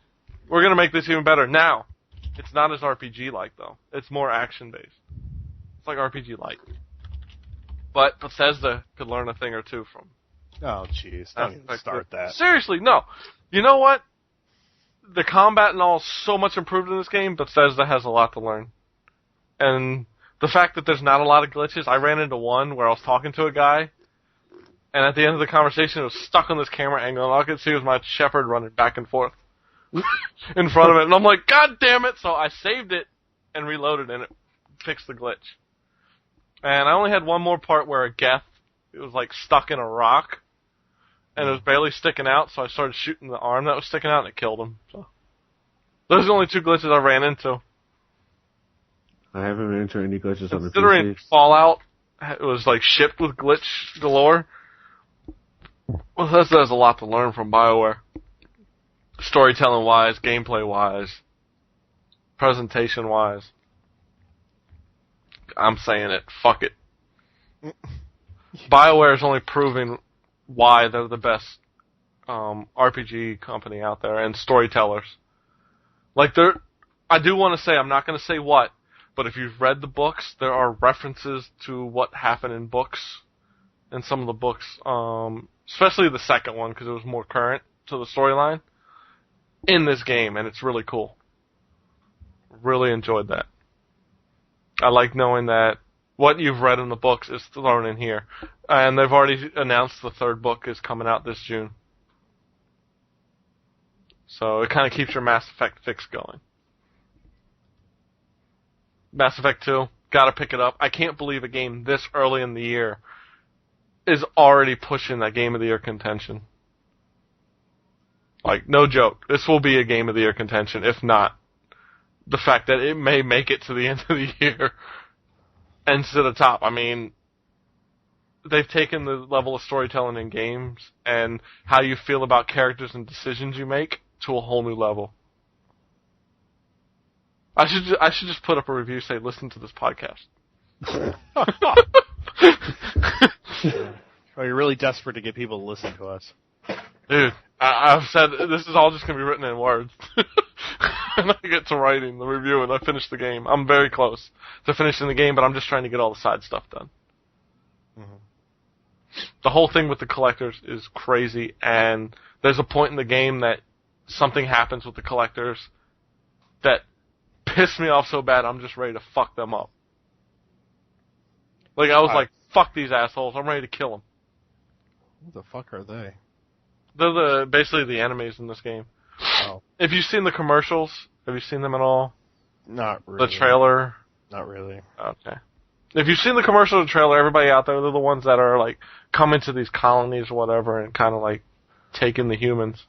[SPEAKER 1] we're going to make this even better. Now, it's not as RPG-like, though. It's more action-based. It's like RPG-like. But Bethesda could learn a thing or two from.
[SPEAKER 3] Oh, jeez. Don't even start that.
[SPEAKER 1] Seriously, no. You know what? The combat and all is so much improved in this game, Bethesda has a lot to learn. And the fact that there's not a lot of glitches, I ran into one where I was talking to a guy, and at the end of the conversation, it was stuck on this camera angle, and all I could see was my shepherd running back and forth in front of it. And I'm like, God damn it! So I saved it and reloaded, and it fixed the glitch. And I only had one more part where a Geth, it was like stuck in a rock, and it was barely sticking out, so I started shooting the arm that was sticking out, and it killed him. So those are the only two glitches I ran into.
[SPEAKER 2] I haven't ran into any glitches on the
[SPEAKER 1] Considering
[SPEAKER 2] PC.
[SPEAKER 1] Fallout, it was like shipped with glitch galore. Well, there's a lot to learn from BioWare. Storytelling-wise, gameplay-wise, presentation-wise. I'm saying it. Fuck it. BioWare is only proving why they're the best RPG company out there, and storytellers. Like, I do want to say, I'm not going to say what, but if you've read the books, there are references to what happened in books, in some of the books, especially the second one, because it was more current to the storyline, in this game, and it's really cool. Really enjoyed that. I like knowing that what you've read in the books is thrown in here. And they've already announced the third book is coming out this June. So it kind of keeps your Mass Effect fix going. Mass Effect 2, gotta pick it up. I can't believe a game this early in the year is already pushing that Game of the Year contention. Like, no joke. This will be a Game of the Year contention, if not the fact that it may make it to the end of the year and to the top. I mean, they've taken the level of storytelling in games and how you feel about characters and decisions you make to a whole new level. I should just put up a review, say, listen to this podcast.
[SPEAKER 3] Oh, you're really desperate to get people to listen to us.
[SPEAKER 1] Dude, I've said this is all just going to be written in words. And I get to writing the review and I finish the game. I'm very close to finishing the game, but I'm just trying to get all the side stuff done. Mm-hmm. The whole thing with the collectors is crazy, and there's a point in the game that something happens with the collectors that pissed me off so bad I'm just ready to fuck them up. Like, I was like, fuck these assholes, I'm ready to kill them.
[SPEAKER 3] Who the fuck are they?
[SPEAKER 1] They're basically the enemies in this game.
[SPEAKER 3] Oh.
[SPEAKER 1] Have you seen the commercials? Have you seen them at all?
[SPEAKER 3] Not really.
[SPEAKER 1] The trailer?
[SPEAKER 3] Not really.
[SPEAKER 1] Okay. If you've seen the commercial or the trailer, everybody out there, they're the ones that are, like, coming to these colonies or whatever and kind of, like, taking the humans.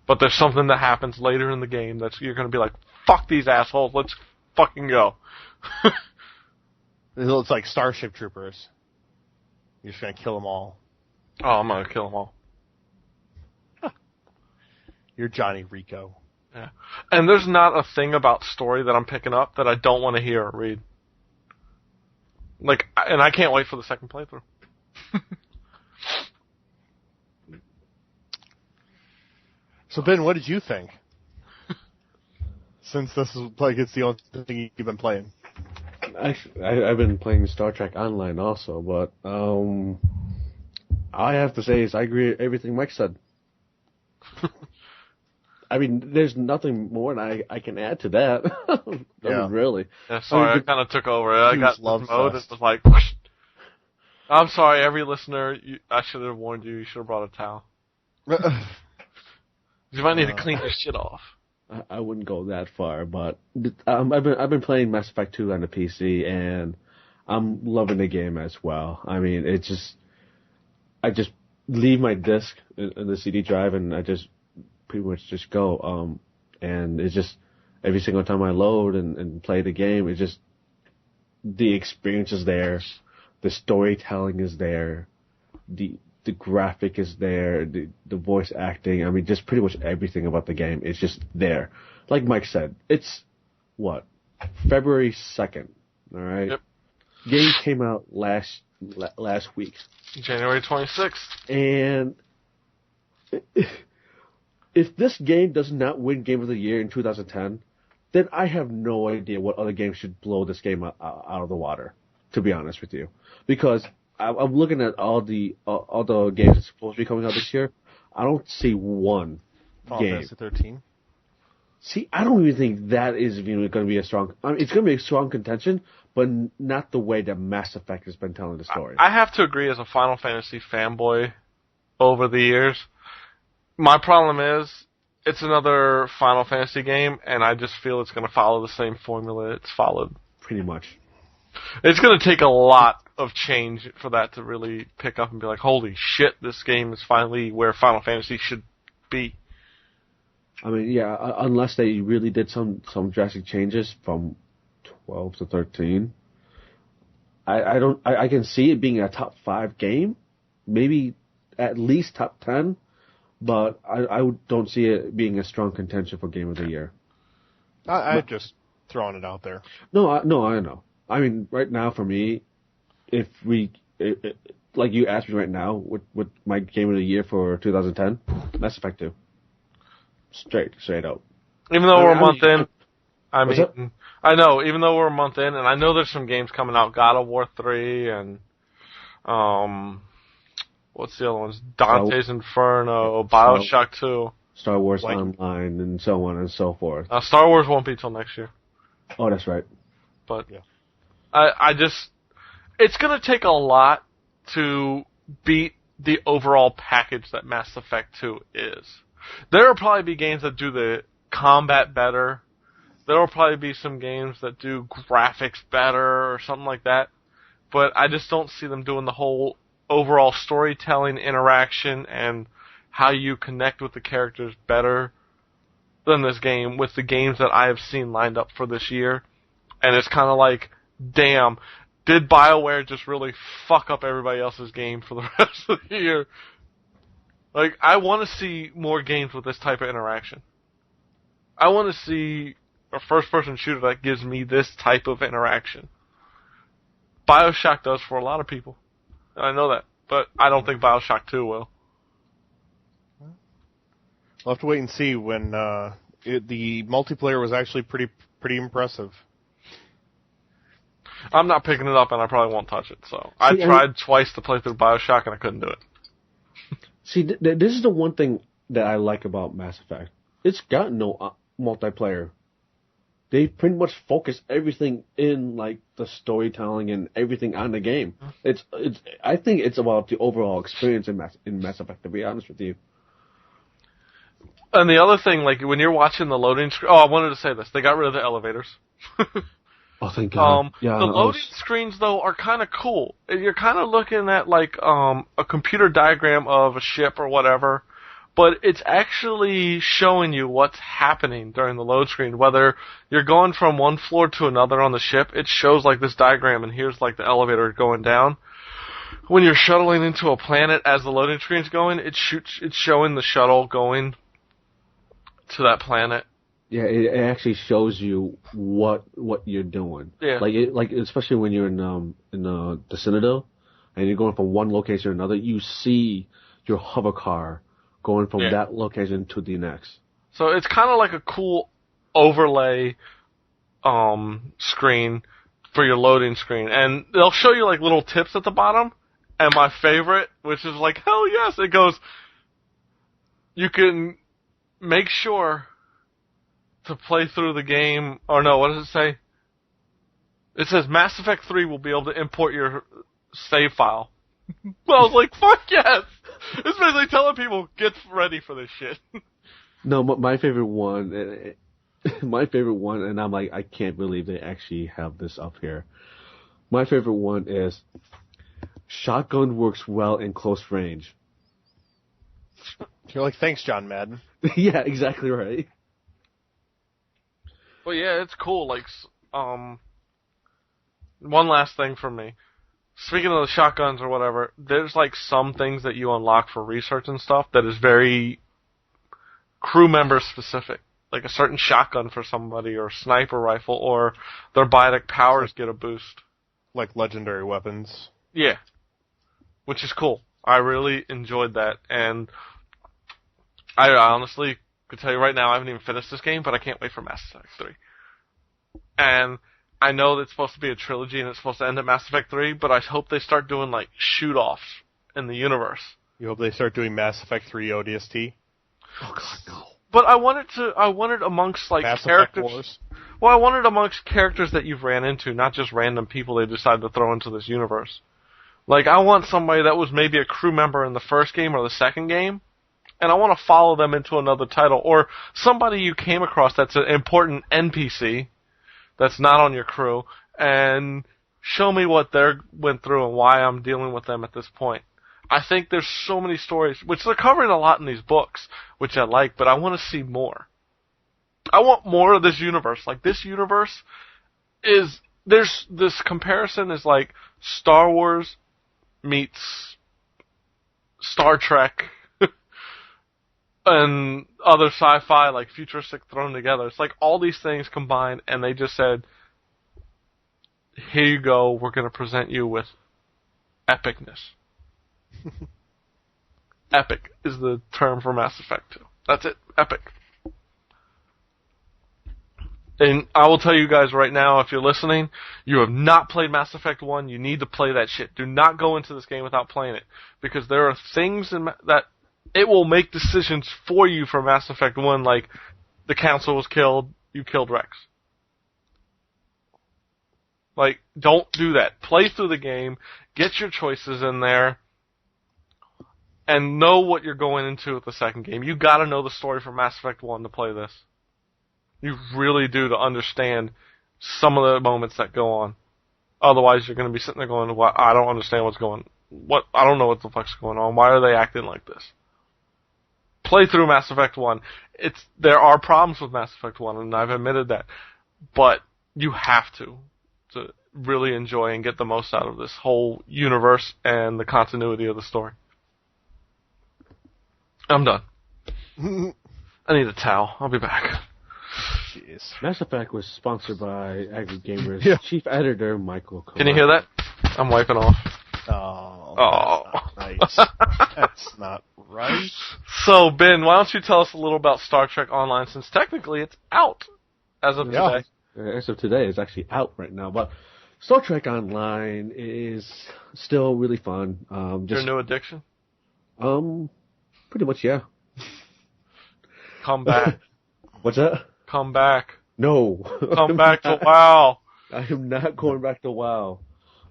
[SPEAKER 1] But there's something that happens later in the game that's you're going to be like, fuck these assholes, let's fucking go.
[SPEAKER 3] It's like Starship Troopers. You're just going to kill them all.
[SPEAKER 1] Oh, I'm going to kill them all.
[SPEAKER 3] You're Johnny Rico.
[SPEAKER 1] Yeah. And there's not a thing about story that I'm picking up that I don't want to hear or read. Like, and I can't wait for the second playthrough.
[SPEAKER 3] So, Ben, what did you think? Since this is like it's the only thing you've been playing.
[SPEAKER 2] Actually, I've been playing Star Trek Online also, but all I have to say is I agree with everything Mike said. I mean, there's nothing more than I can add to that.
[SPEAKER 3] Yeah.
[SPEAKER 1] Really. Yeah, sorry, I kind of took over. I got
[SPEAKER 3] love
[SPEAKER 1] this mode.
[SPEAKER 3] fest.
[SPEAKER 1] It was like, whoosh. I'm sorry, every listener. I should have warned you. You should have brought a towel. You might need to clean your shit off.
[SPEAKER 2] I wouldn't go that far, but I've been playing Mass Effect 2 on the PC, and I'm loving the game as well. I mean, I just leave my disc in the CD drive, and I just pretty much just go. And it's just every single time I load and play the game, it's just the experience is there, the storytelling is there, the graphic is there, the voice acting. I mean, just pretty much everything about the game is just there. Like Mike said, it's February 2nd. All right.
[SPEAKER 1] Yep.
[SPEAKER 2] Game came out last week.
[SPEAKER 1] January 26th.
[SPEAKER 2] And if this game does not win Game of the Year in 2010, then I have no idea what other games should blow this game out of the water, to be honest with you. Because I'm looking at all the games that's supposed to be coming out this year. I don't see one
[SPEAKER 3] Final
[SPEAKER 2] game.
[SPEAKER 3] Fantasy 13?
[SPEAKER 2] See, I don't even think that is even going to be a strong... I mean, it's going to be a strong contention, but not the way that Mass Effect has been telling the story.
[SPEAKER 1] I have to agree as a Final Fantasy fanboy over the years. My problem is, it's another Final Fantasy game, and I just feel it's going to follow the same formula it's followed.
[SPEAKER 2] Pretty much.
[SPEAKER 1] It's going to take a lot of change for that to really pick up and be like, holy shit, this game is finally where Final Fantasy should be.
[SPEAKER 2] I mean, yeah, unless they really did some drastic changes from 12 to 13, I can see it being a top 5 game, maybe at least top 10, but I don't see it being a strong contention for Game of the Year.
[SPEAKER 3] I'm just throwing it out there.
[SPEAKER 2] No, I know. I mean, right now for me, if like you asked me right now, what my Game of the Year for 2010, Mass Effect 2. Straight out.
[SPEAKER 1] Even though we're a month in, I know, even though we're a month in, and I know there's some games coming out, God of War 3, and, what's the other ones? Dante's Inferno, Bioshock 2.
[SPEAKER 2] Star Wars Online, and so on and so forth.
[SPEAKER 1] Star Wars won't be till next year.
[SPEAKER 2] Oh, that's right.
[SPEAKER 1] But, yeah. I just, it's gonna take a lot to beat the overall package that Mass Effect 2 is. There will probably be games that do the combat better. There will probably be some games that do graphics better or something like that. But I just don't see them doing the whole overall storytelling, interaction, and how you connect with the characters better than this game with the games that I have seen lined up for this year. And it's kind of like, damn, did BioWare just really fuck up everybody else's game for the rest of the year? Like, I want to see more games with this type of interaction. I want to see a first-person shooter that gives me this type of interaction. BioShock does for a lot of people. I know that, but I don't think BioShock 2 will.
[SPEAKER 3] We'll have to wait and see when the multiplayer was actually pretty impressive.
[SPEAKER 1] I'm not picking it up, and I probably won't touch it. So I tried twice to play through BioShock, and I couldn't do it.
[SPEAKER 2] See, this is the one thing that I like about Mass Effect. It's got no multiplayer. They pretty much focus everything in like the storytelling and everything on the game. I think it's about the overall experience in Mass Effect. To be honest with you.
[SPEAKER 1] And the other thing, like when you're watching the loading screen, I wanted to say this: they got rid of the elevators.
[SPEAKER 2] Oh, thank God.
[SPEAKER 1] The loading screens, though, are kind of cool. You're kind of looking at, like, a computer diagram of a ship or whatever, but it's actually showing you what's happening during the load screen. Whether you're going from one floor to another on the ship, it shows, like, this diagram, and here's, like, the elevator going down. When you're shuttling into a planet as the loading screen's going, it's showing the shuttle going to that planet.
[SPEAKER 2] Yeah, it actually shows you what you're doing.
[SPEAKER 1] Yeah.
[SPEAKER 2] Like especially when you're in the Citadel, and you're going from one location to another, you see your hover car going from that location to the next.
[SPEAKER 1] So it's kind of like a cool overlay screen for your loading screen, and they'll show you like little tips at the bottom. And my favorite, which is like hell yes, it goes. You can make sure to play through the game, or no, what does it say? It says Mass Effect 3 will be able to import your save file. Well, I was like, fuck yes! It's basically telling people, get ready for this shit.
[SPEAKER 2] No, my favorite one, and I'm like, I can't believe they actually have this up here. My favorite one is, shotgun works well in close range.
[SPEAKER 3] You're like, thanks, John Madden.
[SPEAKER 2] Yeah, exactly right.
[SPEAKER 1] Well, yeah, it's cool. Like, one last thing from me. Speaking of the shotguns or whatever, there's like some things that you unlock for research and stuff that is very crew member specific. Like a certain shotgun for somebody, or sniper rifle, or their biotic powers get a boost.
[SPEAKER 3] Like legendary weapons.
[SPEAKER 1] Yeah. Which is cool. I really enjoyed that, and I honestly could tell you right now, I haven't even finished this game, but I can't wait for Mass Effect 3. And I know that it's supposed to be a trilogy and it's supposed to end at Mass Effect 3, but I hope they start doing, like, shoot-offs in the universe.
[SPEAKER 3] You hope they start doing Mass Effect 3 ODST?
[SPEAKER 2] Oh, God, no.
[SPEAKER 1] But I wanted amongst, like,
[SPEAKER 3] Mass
[SPEAKER 1] characters...
[SPEAKER 3] Effect Wars?
[SPEAKER 1] Well, I wanted amongst characters that you've ran into, not just random people they decided to throw into this universe. Like, I want somebody that was maybe a crew member in the first game or the second game, and I want to follow them into another title, or somebody you came across that's an important NPC that's not on your crew, and show me what they went through and why I'm dealing with them at this point. I think there's so many stories, which they're covering a lot in these books, which I like, but I want to see more. I want more of this universe. Like, this universe is, this comparison is like Star Wars meets Star Trek and other sci-fi, like futuristic, thrown together. It's like all these things combined, and they just said, here you go, we're going to present you with epicness. Epic is the term for Mass Effect 2. That's it. Epic. And I will tell you guys right now, if you're listening, you have not played Mass Effect 1, you need to play that shit. Do not go into this game without playing it. Because there are things that it will make decisions for you for Mass Effect 1, like the Council was killed, you killed Rex. Like, don't do that. Play through the game, get your choices in there, and know what you're going into with the second game. You gotta know the story for Mass Effect 1 to play this. You really do, to understand some of the moments that go on. Otherwise, you're going to be sitting there going, well, I don't understand I don't know what the fuck's going on. Why are they acting like this? play through Mass Effect 1. There are problems with Mass Effect 1, and I've admitted that. But you have to really enjoy and get the most out of this whole universe and the continuity of the story. I'm done. I need a towel. I'll be back.
[SPEAKER 3] Jeez.
[SPEAKER 2] Mass Effect was sponsored by AggroGamer's chief editor, Michael Cohen.
[SPEAKER 1] Can you hear that? I'm wiping off.
[SPEAKER 3] Oh. That's not right. That's not right.
[SPEAKER 1] So, Ben, why don't you tell us a little about Star Trek Online, since technically it's out as of today.
[SPEAKER 2] As of today, it's actually out right now. But Star Trek Online is still really fun.
[SPEAKER 1] Your new addiction?
[SPEAKER 2] Pretty much, yeah.
[SPEAKER 1] Come back.
[SPEAKER 2] What's that?
[SPEAKER 1] Come back.
[SPEAKER 2] No.
[SPEAKER 1] Come back to WoW.
[SPEAKER 2] I am not going back to WoW.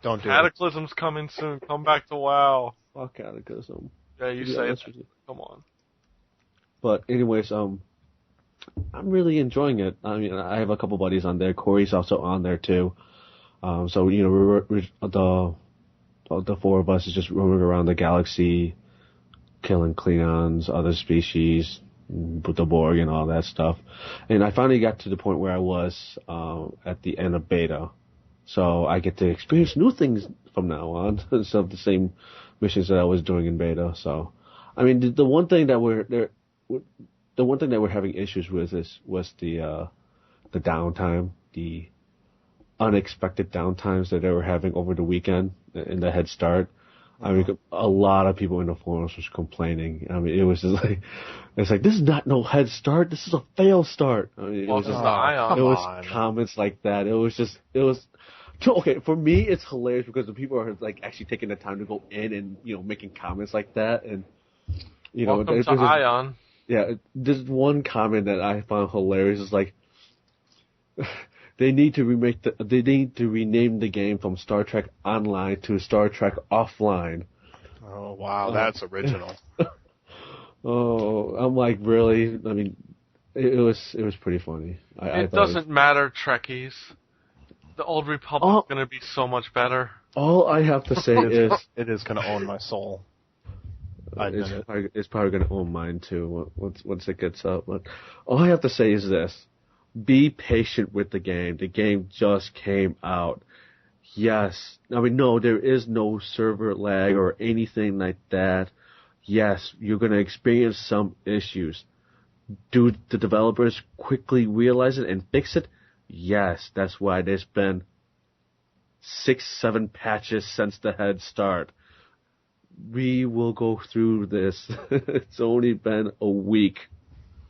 [SPEAKER 3] Don't do it.
[SPEAKER 1] Cataclysm's coming soon. Come back to WoW.
[SPEAKER 2] Fuck Cataclysm.
[SPEAKER 1] Yeah, you say it. Come on.
[SPEAKER 2] But anyways, I'm really enjoying it. I mean, I have a couple buddies on there. Corey's also on there too. So we're the four of us is just roaming around the galaxy, killing Klingons, other species, the Borg, and all that stuff. And I finally got to the point where I was at the end of beta, so I get to experience new things from now on instead of the same missions that I was doing in beta. So, I mean, the one thing that we're having issues with was the downtime, the unexpected downtimes that they were having over the weekend in the head start. I mean, a lot of people in the forums was complaining. I mean, it was just like, it's like, this is not no head start. This is a fail start. I mean, it was comments like that. It was, okay, for me, it's hilarious because the people are like actually taking the time to go in and, making comments like that. And,
[SPEAKER 1] welcome to Ion.
[SPEAKER 2] Yeah, there's one comment that I found hilarious. It's like, they need to rename the game from Star Trek Online to Star Trek Offline.
[SPEAKER 3] Oh wow, that's original.
[SPEAKER 2] I'm like, really? I mean, it was pretty funny.
[SPEAKER 1] It doesn't matter, Trekkies. The Old Republic's going to be so much better.
[SPEAKER 2] All I have to say is
[SPEAKER 3] it is going to own my soul.
[SPEAKER 2] It's probably going to own mine too once it gets up. But all I have to say is this. Be patient with the game. The game just came out. Yes. I mean, no, there is no server lag or anything like that. Yes, you're going to experience some issues. Do the developers quickly realize it and fix it? Yes, that's why there's been 6-7 patches since the head start. We will go through this. It's only been a week.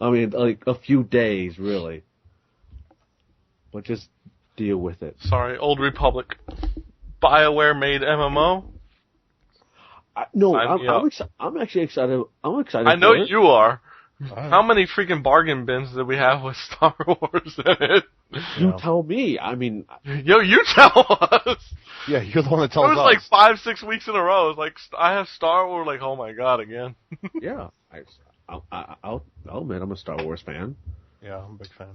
[SPEAKER 2] I mean, like a few days, really. But just deal with it.
[SPEAKER 1] Sorry, Old Republic. BioWare made MMO?
[SPEAKER 2] I'm actually excited. I'm excited.
[SPEAKER 1] I know you are. How many freaking bargain bins did we have with Star Wars in it?
[SPEAKER 2] You tell me. I mean,
[SPEAKER 1] you tell us.
[SPEAKER 3] Yeah, you're the one that tells us.
[SPEAKER 1] It was like 5-6 weeks in a row. It was like, I have Star Wars. Like, oh my god, again.
[SPEAKER 2] Yeah, I'll admit I'm a Star Wars fan.
[SPEAKER 3] Yeah, I'm a big fan.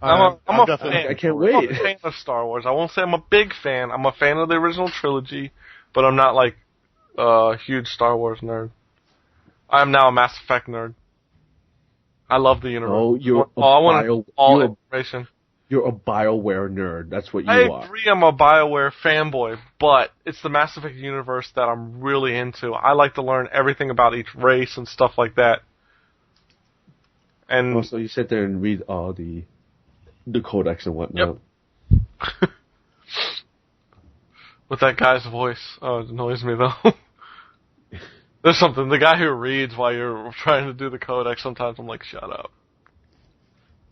[SPEAKER 1] I'm a fan.
[SPEAKER 2] I can't wait.
[SPEAKER 1] I'm a fan of Star Wars. I won't say I'm a big fan. I'm a fan of the original trilogy, but I'm not like a huge Star Wars nerd. I'm now a Mass Effect nerd. I love the universe.
[SPEAKER 2] Oh, you're
[SPEAKER 1] information.
[SPEAKER 2] You're a BioWare nerd. That's what you are.
[SPEAKER 1] I agree I'm a BioWare fanboy, but it's the Mass Effect universe that I'm really into. I like to learn everything about each race and stuff like that. And
[SPEAKER 2] also, you sit there and read all the codex and whatnot.
[SPEAKER 1] Yep. With that guy's voice. Oh, it annoys me, though. There's something. The guy who reads while you're trying to do the codex, sometimes I'm like, shut up.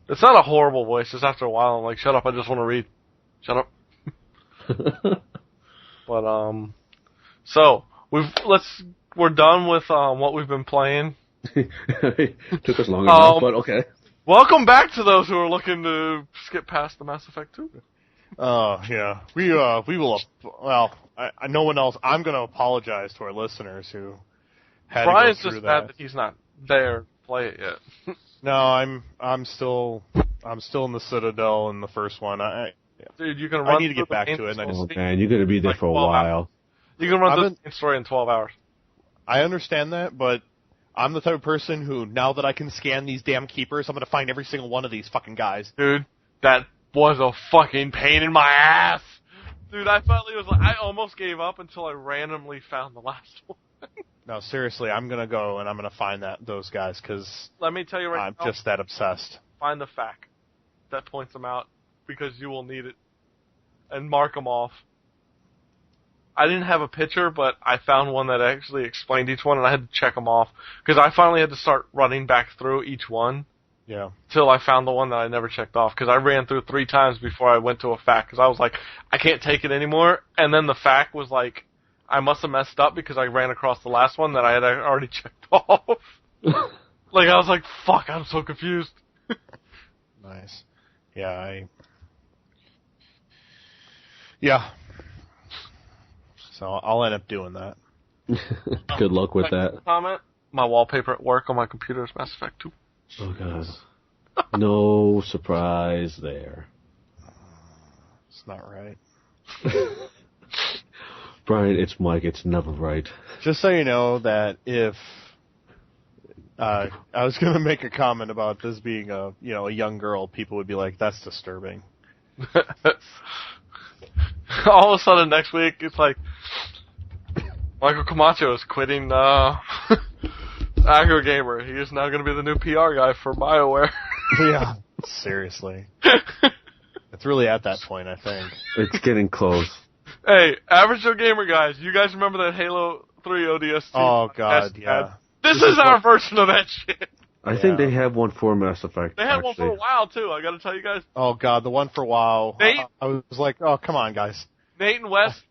[SPEAKER 1] It's not a horrible voice. Just after a while, I'm like, shut up, I just want to read. Shut up. But, so, we're done with, what we've been playing.
[SPEAKER 2] Took us long enough, but okay.
[SPEAKER 1] Welcome back to those who are looking to skip past the Mass Effect 2.
[SPEAKER 3] Yeah. We will, I no one else, I'm gonna apologize to our listeners who had
[SPEAKER 1] Brian's
[SPEAKER 3] to go through
[SPEAKER 1] just mad that he's not there to play it yet.
[SPEAKER 3] No, I'm still in the Citadel in the first one.
[SPEAKER 1] Dude, you can run.
[SPEAKER 3] I need to get back to it.
[SPEAKER 2] And man, you're gonna be there for a while.
[SPEAKER 1] You can run the main story in 12 hours.
[SPEAKER 3] I understand that, but I'm the type of person who, now that I can scan these damn keepers, I'm going to find every single one of these fucking guys.
[SPEAKER 1] Dude, that was a fucking pain in my ass. Dude, I finally was like, I almost gave up until I randomly found the last one.
[SPEAKER 3] No, seriously, I'm going to go and I'm going to find those guys, because
[SPEAKER 1] Let me tell you right now.
[SPEAKER 3] I'm just that obsessed.
[SPEAKER 1] Find the fact that points them out, because you will need it. And mark them off. I didn't have a picture, but I found one that actually explained each one, and I had to check them off. Because I finally had to start running back through each one.
[SPEAKER 3] Yeah.
[SPEAKER 1] Till I found the one that I never checked off. Because I ran through 3 times before I went to a fact. Because I was like, I can't take it anymore. And then the fact was like, I must have messed up because I ran across the last one that I had already checked off. Like, I was like, fuck, I'm so confused.
[SPEAKER 3] Nice. Yeah, Yeah. So I'll end up doing that.
[SPEAKER 2] Good luck with that.
[SPEAKER 1] Comment. My wallpaper at work on my computer is Mass Effect 2.
[SPEAKER 2] Oh, God. No surprise there.
[SPEAKER 3] It's not right.
[SPEAKER 2] Brian, it's Mike. It's never right.
[SPEAKER 3] Just so you know that if... I was going to make a comment about this being a young girl, people would be like, that's disturbing.
[SPEAKER 1] All of a sudden next week, it's like, Michael Camacho is quitting AggroGamer. He is now going to be the new PR guy for BioWare.
[SPEAKER 3] Yeah, seriously. It's really at that point, I think.
[SPEAKER 2] It's getting close.
[SPEAKER 1] Hey, Average Joe Gamer guys, you guys remember that Halo 3 ODST?
[SPEAKER 3] Oh, God, yeah.
[SPEAKER 1] This is our version of that shit.
[SPEAKER 2] I think they have one for Mass Effect.
[SPEAKER 1] They had one for a while, too, I gotta tell you guys.
[SPEAKER 3] Oh, God, the one for WoW.
[SPEAKER 1] Nate?
[SPEAKER 3] I was like, oh, come on, guys.
[SPEAKER 1] Nate and Wes,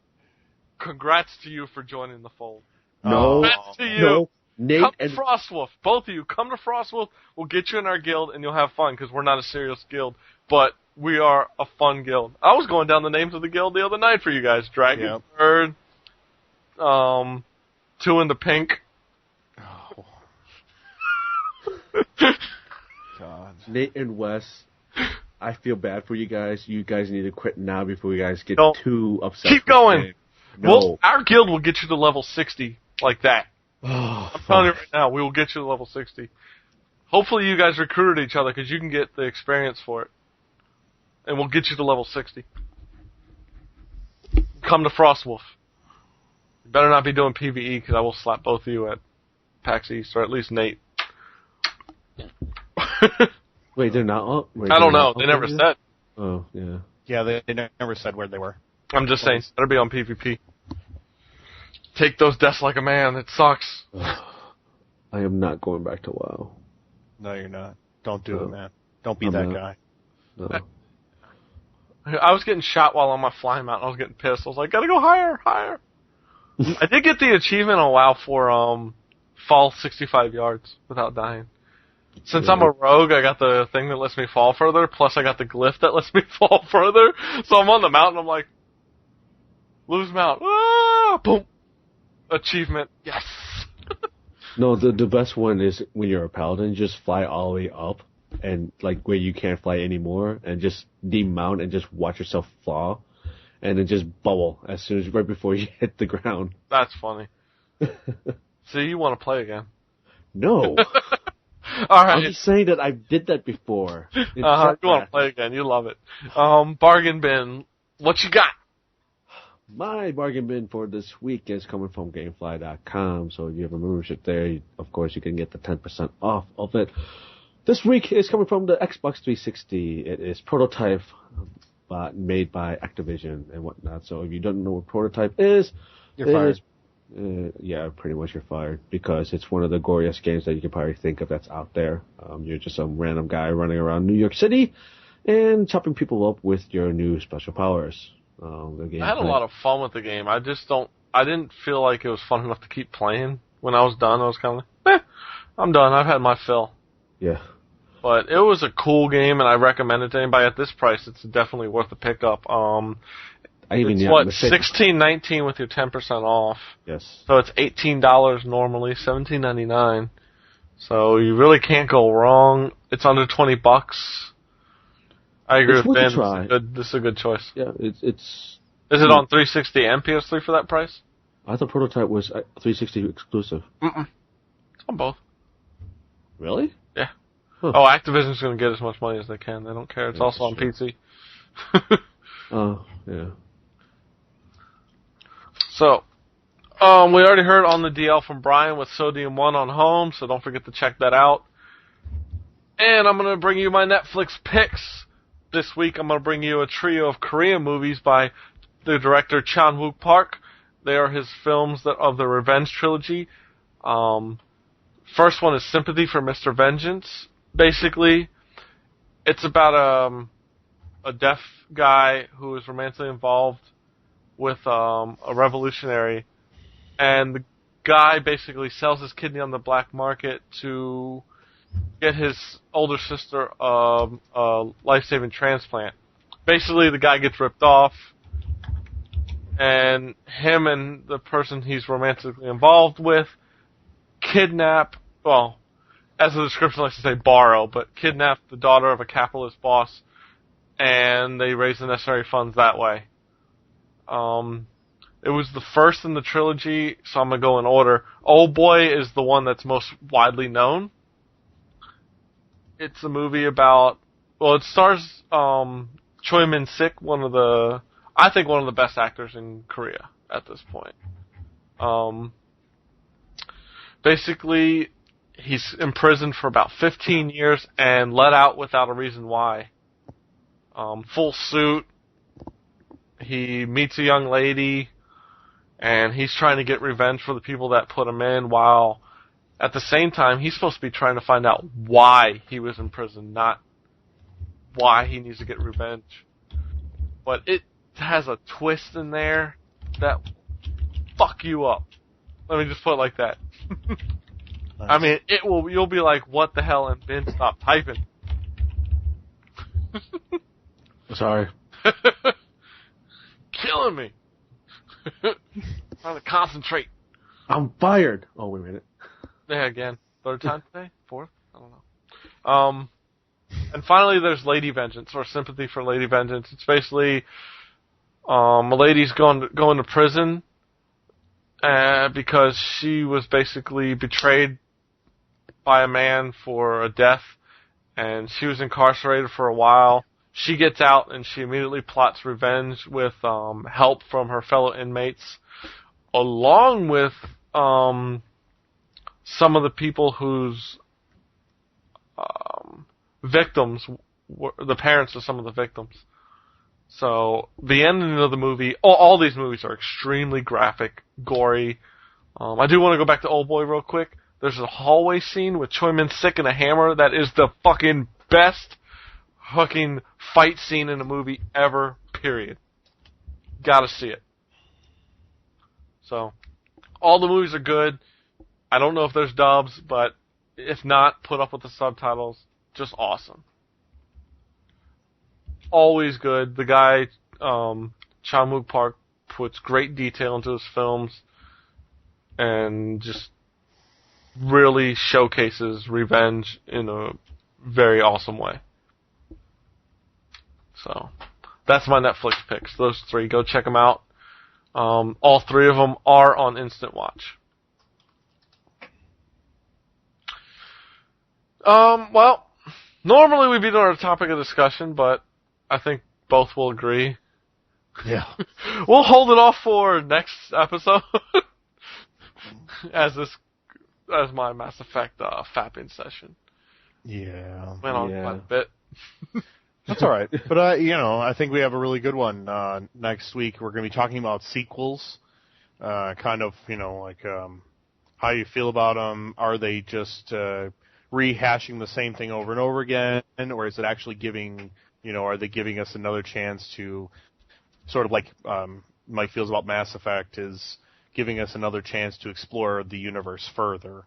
[SPEAKER 1] congrats to you for joining the fold.
[SPEAKER 2] No.
[SPEAKER 1] Congrats to you.
[SPEAKER 2] No. Nate
[SPEAKER 1] come
[SPEAKER 2] and
[SPEAKER 1] to Frostwolf. Both of you, come to Frostwolf. We'll get you in our guild, and you'll have fun, because we're not a serious guild. But we are a fun guild. I was going down the names of the guild the other night for you guys. Dragon Bird, 2 in the Pink.
[SPEAKER 3] Oh. God.
[SPEAKER 2] Nate and Wes, I feel bad for you guys. You guys need to quit now before you guys get too upset.
[SPEAKER 1] Keep going.
[SPEAKER 2] No.
[SPEAKER 1] Well, our guild will get you to level 60 like that.
[SPEAKER 2] Oh,
[SPEAKER 1] I'm telling you right now, we will get you to level 60. Hopefully you guys recruited each other, because you can get the experience for it. And we'll get you to level 60. Come to Frostwolf. You better not be doing PvE, because I will slap both of you at PAX East, or at least Nate.
[SPEAKER 2] Wait, they're not up?
[SPEAKER 1] I don't know. They never said.
[SPEAKER 2] Oh, yeah.
[SPEAKER 3] Yeah, they never said where they were.
[SPEAKER 1] I'm just saying, better be on PvP. Take those deaths like a man. It sucks.
[SPEAKER 2] I am not going back to WoW.
[SPEAKER 3] No, you're not. Don't do it, man. Don't be that guy.
[SPEAKER 2] No.
[SPEAKER 1] I was getting shot while on my flying mount. I was getting pissed. I was like, gotta go higher, higher. I did get the achievement on WoW for fall 65 yards without dying. Since I'm a rogue, I got the thing that lets me fall further, plus I got the glyph that lets me fall further. So I'm on the mountain, I'm like, lose mount. Ah, boom. Achievement. Yes.
[SPEAKER 2] No, the best one is when you're a paladin, just fly all the way up, and like where you can't fly anymore, and just demount and just watch yourself fall, and then just bubble as soon as right before you hit the ground.
[SPEAKER 1] That's funny. See, you want to play again.
[SPEAKER 2] No.
[SPEAKER 1] All right.
[SPEAKER 2] I'm just saying that I did that before.
[SPEAKER 1] You want to play again. You love it. Bargain bin. What you got?
[SPEAKER 2] My bargain bin for this week is coming from Gamefly.com. So if you have a membership there, of course, you can get the 10% off of it. This week is coming from the Xbox 360. It is Prototype, made by Activision and whatnot. So if you don't know what Prototype is,
[SPEAKER 3] you're fired.
[SPEAKER 2] Yeah, pretty much you're fired, because it's one of the goriest games that you can probably think of that's out there. You're just some random guy running around New York City and chopping people up with your new special powers.
[SPEAKER 1] I had a lot of fun with the game. I didn't feel like it was fun enough to keep playing. When I was done, I was kind of like, I'm done. I've had my fill.
[SPEAKER 2] Yeah.
[SPEAKER 1] But it was a cool game, and I recommend it to anybody at this price. It's definitely worth the pickup. It's $16.19 with your 10% off.
[SPEAKER 2] Yes.
[SPEAKER 1] So it's $18 normally, $17.99. So you really can't go wrong. It's under $20. I agree with Ben. This is a good choice.
[SPEAKER 2] Yeah, it's.
[SPEAKER 1] Is it on 360 and PS3 for that price?
[SPEAKER 2] I thought Prototype was 360 exclusive.
[SPEAKER 1] Mm-mm. It's on both.
[SPEAKER 2] Really?
[SPEAKER 1] Yeah.
[SPEAKER 2] Huh.
[SPEAKER 1] Oh, Activision's going to get as much money as they can. They don't care. It's also on
[SPEAKER 2] true.
[SPEAKER 1] PC.
[SPEAKER 2] Oh, yeah.
[SPEAKER 1] So, we already heard on the DL from Brian with Sodium 1 on home, so don't forget to check that out. And I'm going to bring you my Netflix picks. This week I'm going to bring you a trio of Korean movies by the director Chan-wook Park. They are his films of the Revenge trilogy. First one is Sympathy for Mr. Vengeance. Basically, it's about a deaf guy who is romantically involved with a revolutionary, and the guy basically sells his kidney on the black market to get his older sister a life-saving transplant. Basically, the guy gets ripped off, and him and the person he's romantically involved with kidnap, well, as the description likes to say, borrow, but kidnap the daughter of a capitalist boss, and they raise the necessary funds that way. It was the first in the trilogy, so I'm going to go in order. Old Boy is the one that's most widely known. It's a movie about, well, it stars Choi Min-sik, I think one of the best actors in Korea at this point. Basically, he's imprisoned for about 15 years and let out without a reason why. Full suit. He meets a young lady, and he's trying to get revenge for the people that put him in, while at the same time, he's supposed to be trying to find out why he was in prison, not why he needs to get revenge. But it has a twist in there that will fuck you up. Let me just put it like that.
[SPEAKER 3] Nice.
[SPEAKER 1] I mean, you'll be like, what the hell, and Binh, stop typing.
[SPEAKER 2] Sorry.
[SPEAKER 1] Killing me. Trying to concentrate.
[SPEAKER 2] I'm fired. Oh, wait a minute.
[SPEAKER 1] Yeah, again. Third time today? Fourth? I don't know. And finally, there's Lady Vengeance, or Sympathy for Lady Vengeance. It's basically a lady's going to prison because she was basically betrayed by a man for a death, and she was incarcerated for a while. She gets out, and she immediately plots revenge with help from her fellow inmates, along with some of the people whose victims were the parents of some of the victims. So the ending of the movie, all these movies are extremely graphic, gory. I do want to go back to Old Boy real quick. There's a hallway scene with Choi Min-sik and a hammer that is the fucking best fucking fight scene in a movie ever, period. Gotta see it. So, all the movies are good. I don't know if there's dubs, but if not, put up with the subtitles. Just awesome. Always good. The guy, Chan-wook Park, puts great detail into his films and just really showcases revenge in a very awesome way. So, that's my Netflix picks. Those three. Go check them out. All three of them are on Instant Watch. Well, normally we'd be doing a topic of discussion, but I think both will agree.
[SPEAKER 3] Yeah.
[SPEAKER 1] We'll hold it off for next episode. as my Mass Effect fapping session.
[SPEAKER 3] Yeah.
[SPEAKER 1] Went on quite a bit.
[SPEAKER 3] That's all right. But, I think we have a really good one next week. We're going to be talking about sequels, kind of, how you feel about them. Are they just rehashing the same thing over and over again, or is it actually are they giving us another chance to, sort of like Mike feels about Mass Effect, is giving us another chance to explore the universe further.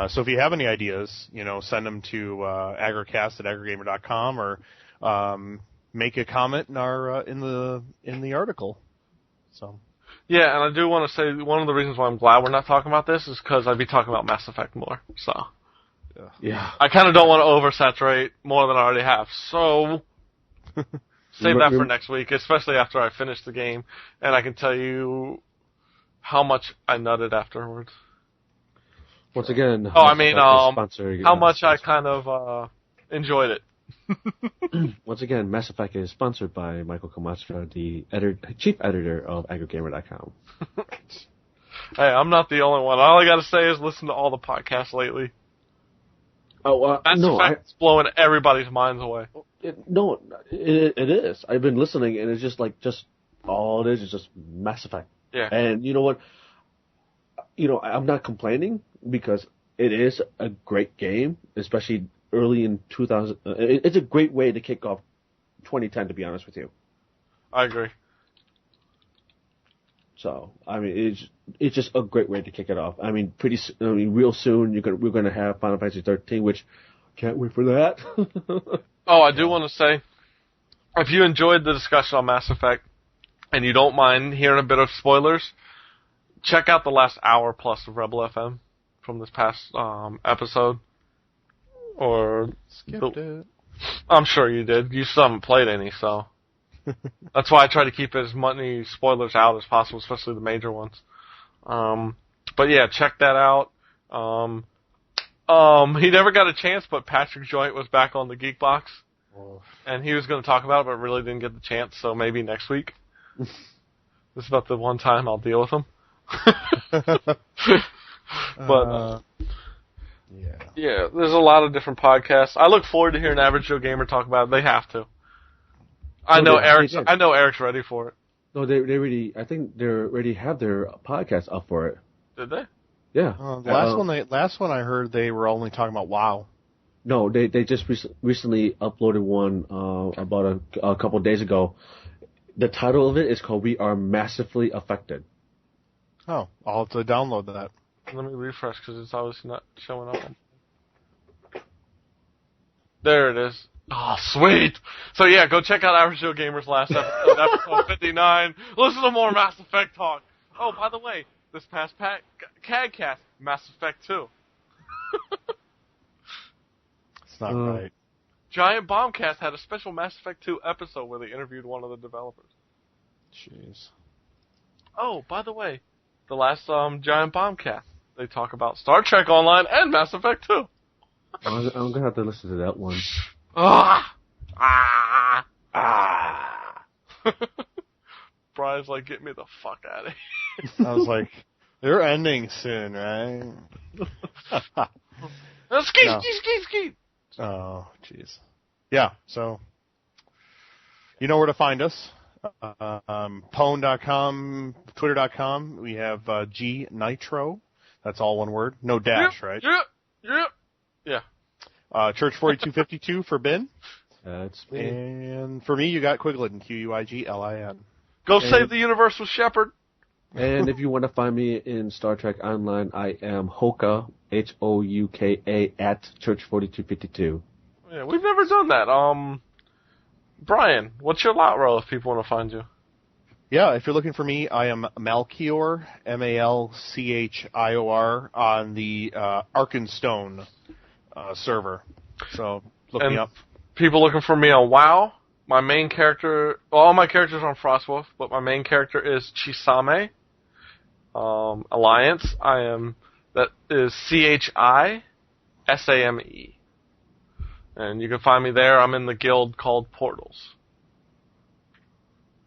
[SPEAKER 3] So if you have any ideas, send them to AggroCast at AggroGamer.com, or make a comment in our in the article. So.
[SPEAKER 1] Yeah, and I do want to say one of the reasons why I'm glad we're not talking about this is because I'd be talking about Mass Effect more. So.
[SPEAKER 2] Yeah.
[SPEAKER 1] I kind of don't want to oversaturate more than I already have. So save that for next week, especially after I finish the game, and I can tell you how much I nutted afterwards.
[SPEAKER 2] Once again,
[SPEAKER 1] Oh, I mean,
[SPEAKER 2] sponsor,
[SPEAKER 1] how much I kind of enjoyed it.
[SPEAKER 2] Once again, Mass Effect is sponsored by Michael Kamastra, the chief editor of AggroGamer.com.
[SPEAKER 1] Hey, I'm not the only one. All I gotta say is listen to all the podcasts lately.
[SPEAKER 2] Oh,
[SPEAKER 1] Mass Effect's blowing everybody's minds away.
[SPEAKER 2] It is. I've been listening, and it's just all it is just Mass Effect.
[SPEAKER 1] Yeah.
[SPEAKER 2] And you know what? I'm not complaining because it is a great game, especially early in 2000. It's a great way to kick off 2010, to be honest with you.
[SPEAKER 1] I agree.
[SPEAKER 2] So, I mean, it's just a great way to kick it off. I mean, real soon we're gonna have Final Fantasy 13, which can't wait for that.
[SPEAKER 1] Oh, I do want to say, if you enjoyed the discussion on Mass Effect and you don't mind hearing a bit of spoilers, check out the last hour plus of Rebel FM from this past episode. Or
[SPEAKER 3] Skipped it.
[SPEAKER 1] I'm sure you did. You still haven't played any, so. That's why I try to keep as many spoilers out as possible, especially the major ones. But yeah, check that out. He never got a chance, but Patrick Joint was back on the Geek Box.
[SPEAKER 3] Oh.
[SPEAKER 1] And he was going to talk about it, but really didn't get the chance, so maybe next week. This is about the one time I'll deal with him. But, yeah, there's a lot of different podcasts. I look forward to hearing Average Joe Gamer talk about it. They have to. I know Eric's ready for it.
[SPEAKER 2] No, they already. I think they already have their podcast up for it.
[SPEAKER 1] Did they?
[SPEAKER 2] Yeah.
[SPEAKER 3] Last one I heard they were only talking about WoW.
[SPEAKER 2] No, they just recently uploaded one about a couple days ago. The title of it is called "We Are Massively Affected."
[SPEAKER 3] Oh, I'll have to download that.
[SPEAKER 1] Let me refresh because it's obviously not showing up. There it is. Oh, sweet! So yeah, go check out Average Joe Gamer's last episode, episode 59. Listen to more Mass Effect talk. Oh, by the way, this past CAGcast, Mass Effect 2.
[SPEAKER 3] It's not right.
[SPEAKER 1] Giant Bombcast had a special Mass Effect 2 episode where they interviewed one of the developers.
[SPEAKER 3] Jeez.
[SPEAKER 1] Oh, by the way, the last Giant Bombcast, they talk about Star Trek Online and Mass Effect 2.
[SPEAKER 2] I'm gonna have to listen to that one.
[SPEAKER 1] Brian's like, get me the fuck out of here.
[SPEAKER 3] I was like, they're ending soon, right?
[SPEAKER 1] Skeet.
[SPEAKER 3] Oh, jeez. Yeah, so, you know where to find us. Pwn.com, Twitter.com. We have G Nitro. That's all one word. No dash, right?
[SPEAKER 1] Yeah.
[SPEAKER 3] Church 4252 for Binh.
[SPEAKER 2] That's me.
[SPEAKER 3] And for me, you got Quiglin, Quiglin.
[SPEAKER 1] Go save the universe with Shepard.
[SPEAKER 2] And if you want to find me in Star Trek Online, I am Hoka, Houka, at Church4252.
[SPEAKER 1] Yeah, we've never done that. Brian, what's your lot row if people want to find you?
[SPEAKER 3] Yeah, if you're looking for me, I am Malchior, Malchior, on the Arkenstone server. So look me up.
[SPEAKER 1] People looking for me on WoW. My main character, all my characters are on Frostwolf, but my main character is Chisame. Alliance, that is Chissame. And you can find me there. I'm in the guild called Portals.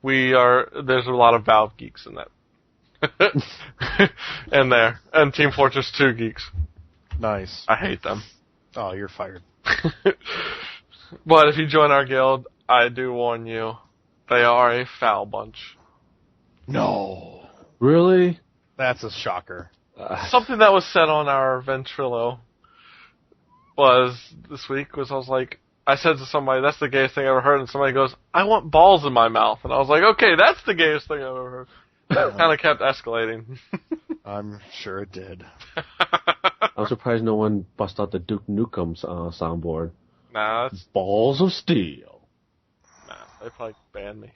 [SPEAKER 1] There's a lot of Valve geeks in that. And Team Fortress 2 geeks.
[SPEAKER 3] Nice.
[SPEAKER 1] I hate them.
[SPEAKER 3] Oh, you're fired.
[SPEAKER 1] But if you join our guild, I do warn you, they are a foul bunch.
[SPEAKER 3] No.
[SPEAKER 2] Really?
[SPEAKER 3] That's a shocker.
[SPEAKER 1] Something that was said on our Ventrilo this week I was like, I said to somebody, that's the gayest thing I ever heard, and somebody goes, I want balls in my mouth. And I was like, okay, that's the gayest thing I've ever heard. That kind of kept escalating.
[SPEAKER 3] I'm sure it did.
[SPEAKER 2] I'm surprised no one bust out the Duke Nukem soundboard.
[SPEAKER 1] Nah, that's...
[SPEAKER 2] Balls of steel.
[SPEAKER 1] Nah, they probably banned me.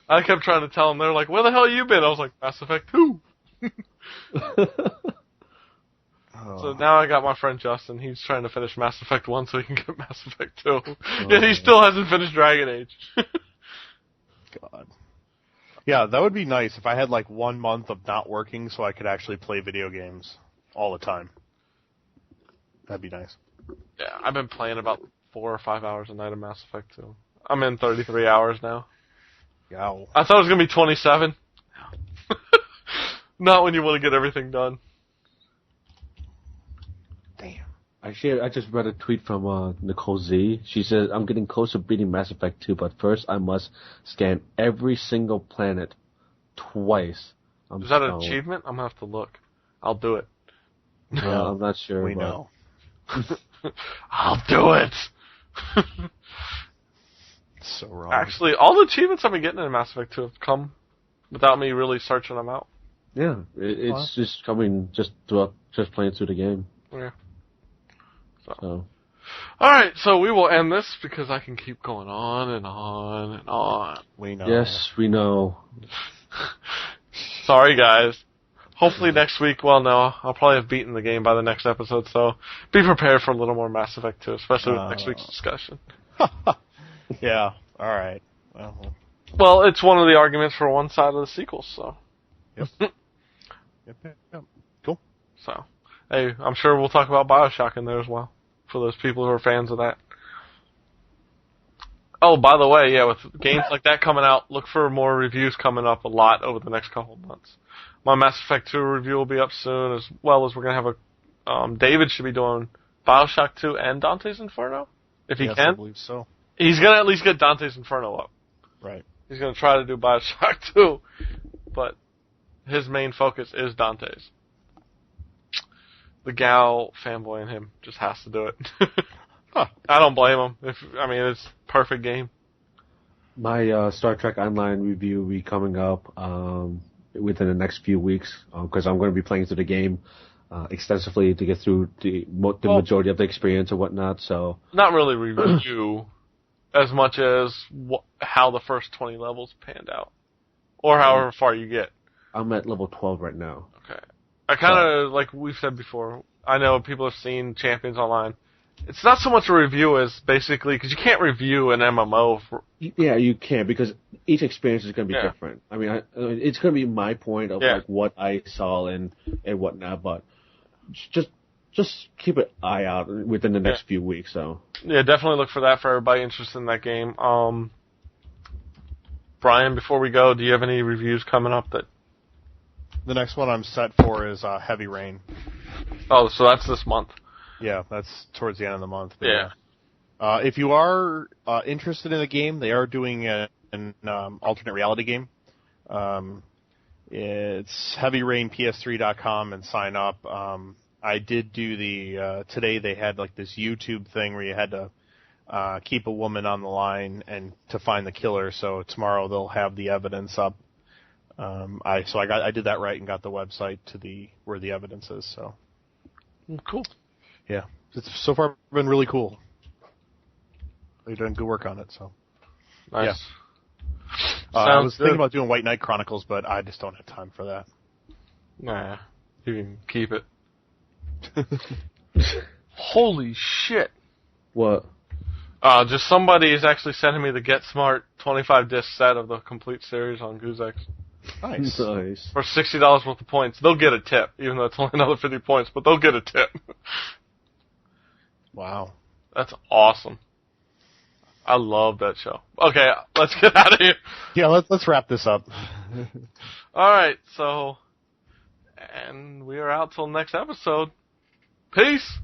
[SPEAKER 1] I kept trying to tell them, they're like, where the hell you been? I was like, Mass Effect 2. So now I got my friend Justin. He's trying to finish Mass Effect 1 so he can get Mass Effect 2. Yet he still hasn't finished Dragon Age.
[SPEAKER 3] God. Yeah, that would be nice if I had like 1 month of not working so I could actually play video games all the time. That'd be nice.
[SPEAKER 1] Yeah, I've been playing about 4 or 5 hours a night of Mass Effect 2. I'm in 33 hours now.
[SPEAKER 3] Yeah.
[SPEAKER 1] I thought it was going to be 27. Not when you want to get everything done.
[SPEAKER 3] Damn.
[SPEAKER 2] Actually, I just read a tweet from Nicole Z. She says, I'm getting close to beating Mass Effect 2, but first I must scan every single planet twice.
[SPEAKER 1] Is that an achievement? I'm going to have to look. I'll do it.
[SPEAKER 2] No, I'm not sure.
[SPEAKER 3] We know.
[SPEAKER 1] I'll do it!
[SPEAKER 3] So wrong.
[SPEAKER 1] Actually, all the achievements I've been getting in Mass Effect 2 have come without me really searching them out.
[SPEAKER 2] Yeah, it's just coming just playing through the game.
[SPEAKER 1] Yeah.
[SPEAKER 2] So.
[SPEAKER 1] Alright, so we will end this because I can keep going on and on and on.
[SPEAKER 3] We know.
[SPEAKER 2] Yes, we know.
[SPEAKER 1] Sorry, guys. Hopefully next week, well, no, I'll probably have beaten the game by the next episode, so be prepared for a little more Mass Effect 2, especially with next week's discussion.
[SPEAKER 3] Yeah, alright.
[SPEAKER 1] Well, it's one of the arguments for one side of the sequel, so.
[SPEAKER 3] Yep. Yep. Cool.
[SPEAKER 1] So, hey, I'm sure we'll talk about BioShock in there as well, for those people who are fans of that. Oh, by the way, yeah, with games like that coming out, look for more reviews coming up a lot over the next couple of months. My Mass Effect 2 review will be up soon, as well as we're going to have a... David should be doing BioShock 2 and Dante's Inferno, if he can.
[SPEAKER 3] I believe so.
[SPEAKER 1] He's going to at least get Dante's Inferno up.
[SPEAKER 3] Right.
[SPEAKER 1] He's going to try to do BioShock 2, but his main focus is Dante's. The gal fanboy in him just has to do it.
[SPEAKER 3] Huh.
[SPEAKER 1] I don't blame him. It's a perfect game.
[SPEAKER 2] My Star Trek Online review will be coming up within the next few weeks because I'm going to be playing through the game extensively to get through the majority of the experience and whatnot. So
[SPEAKER 1] not really review as much as how the first 20 levels panned out, or however far you get.
[SPEAKER 2] I'm at level 12 right now.
[SPEAKER 1] Okay. I kind of, like we've said before, I know people have seen Champions Online. It's not so much a review as basically, because you can't review an MMO.
[SPEAKER 2] Yeah, you can, because each experience is going to be different. I mean, it's going to be my point of like what I saw and whatnot, but just keep an eye out within the next few weeks. So
[SPEAKER 1] yeah, definitely look for that for everybody interested in that game. Brian, before we go, do you have any reviews coming up that?
[SPEAKER 3] The next one I'm set for is Heavy Rain.
[SPEAKER 1] Oh, so that's this month.
[SPEAKER 3] Yeah, that's towards the end of the month.
[SPEAKER 1] But yeah.
[SPEAKER 3] If you are interested in the game, they are doing an alternate reality game. It's HeavyRainPS3.com and sign up. I did do today they had like this YouTube thing where you had to keep a woman on the line and to find the killer. So tomorrow they'll have the evidence up. I did that right and got the website to where the evidence is. So
[SPEAKER 1] cool.
[SPEAKER 3] Yeah, it's so far been really cool. They've done good work on it. So
[SPEAKER 1] nice.
[SPEAKER 3] Yeah. I was thinking about doing White Knight Chronicles, but I just don't have time for that.
[SPEAKER 1] Nah, you can keep it. Holy shit!
[SPEAKER 2] What?
[SPEAKER 1] Just somebody is actually sending me the Get Smart 25 disc set of the complete series on GootX.
[SPEAKER 3] Nice.
[SPEAKER 2] Nice.
[SPEAKER 1] For $60 worth of points. They'll get a tip, even though it's only another 50 points, but they'll get a tip.
[SPEAKER 3] Wow.
[SPEAKER 1] That's awesome. I love that show. Okay, let's get out of here.
[SPEAKER 3] Yeah, let's wrap this up.
[SPEAKER 1] Alright, and we are out till next episode. Peace!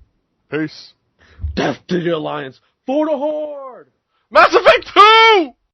[SPEAKER 3] Peace.
[SPEAKER 2] Death to the Alliance! For the Horde!
[SPEAKER 1] Mass Effect 2!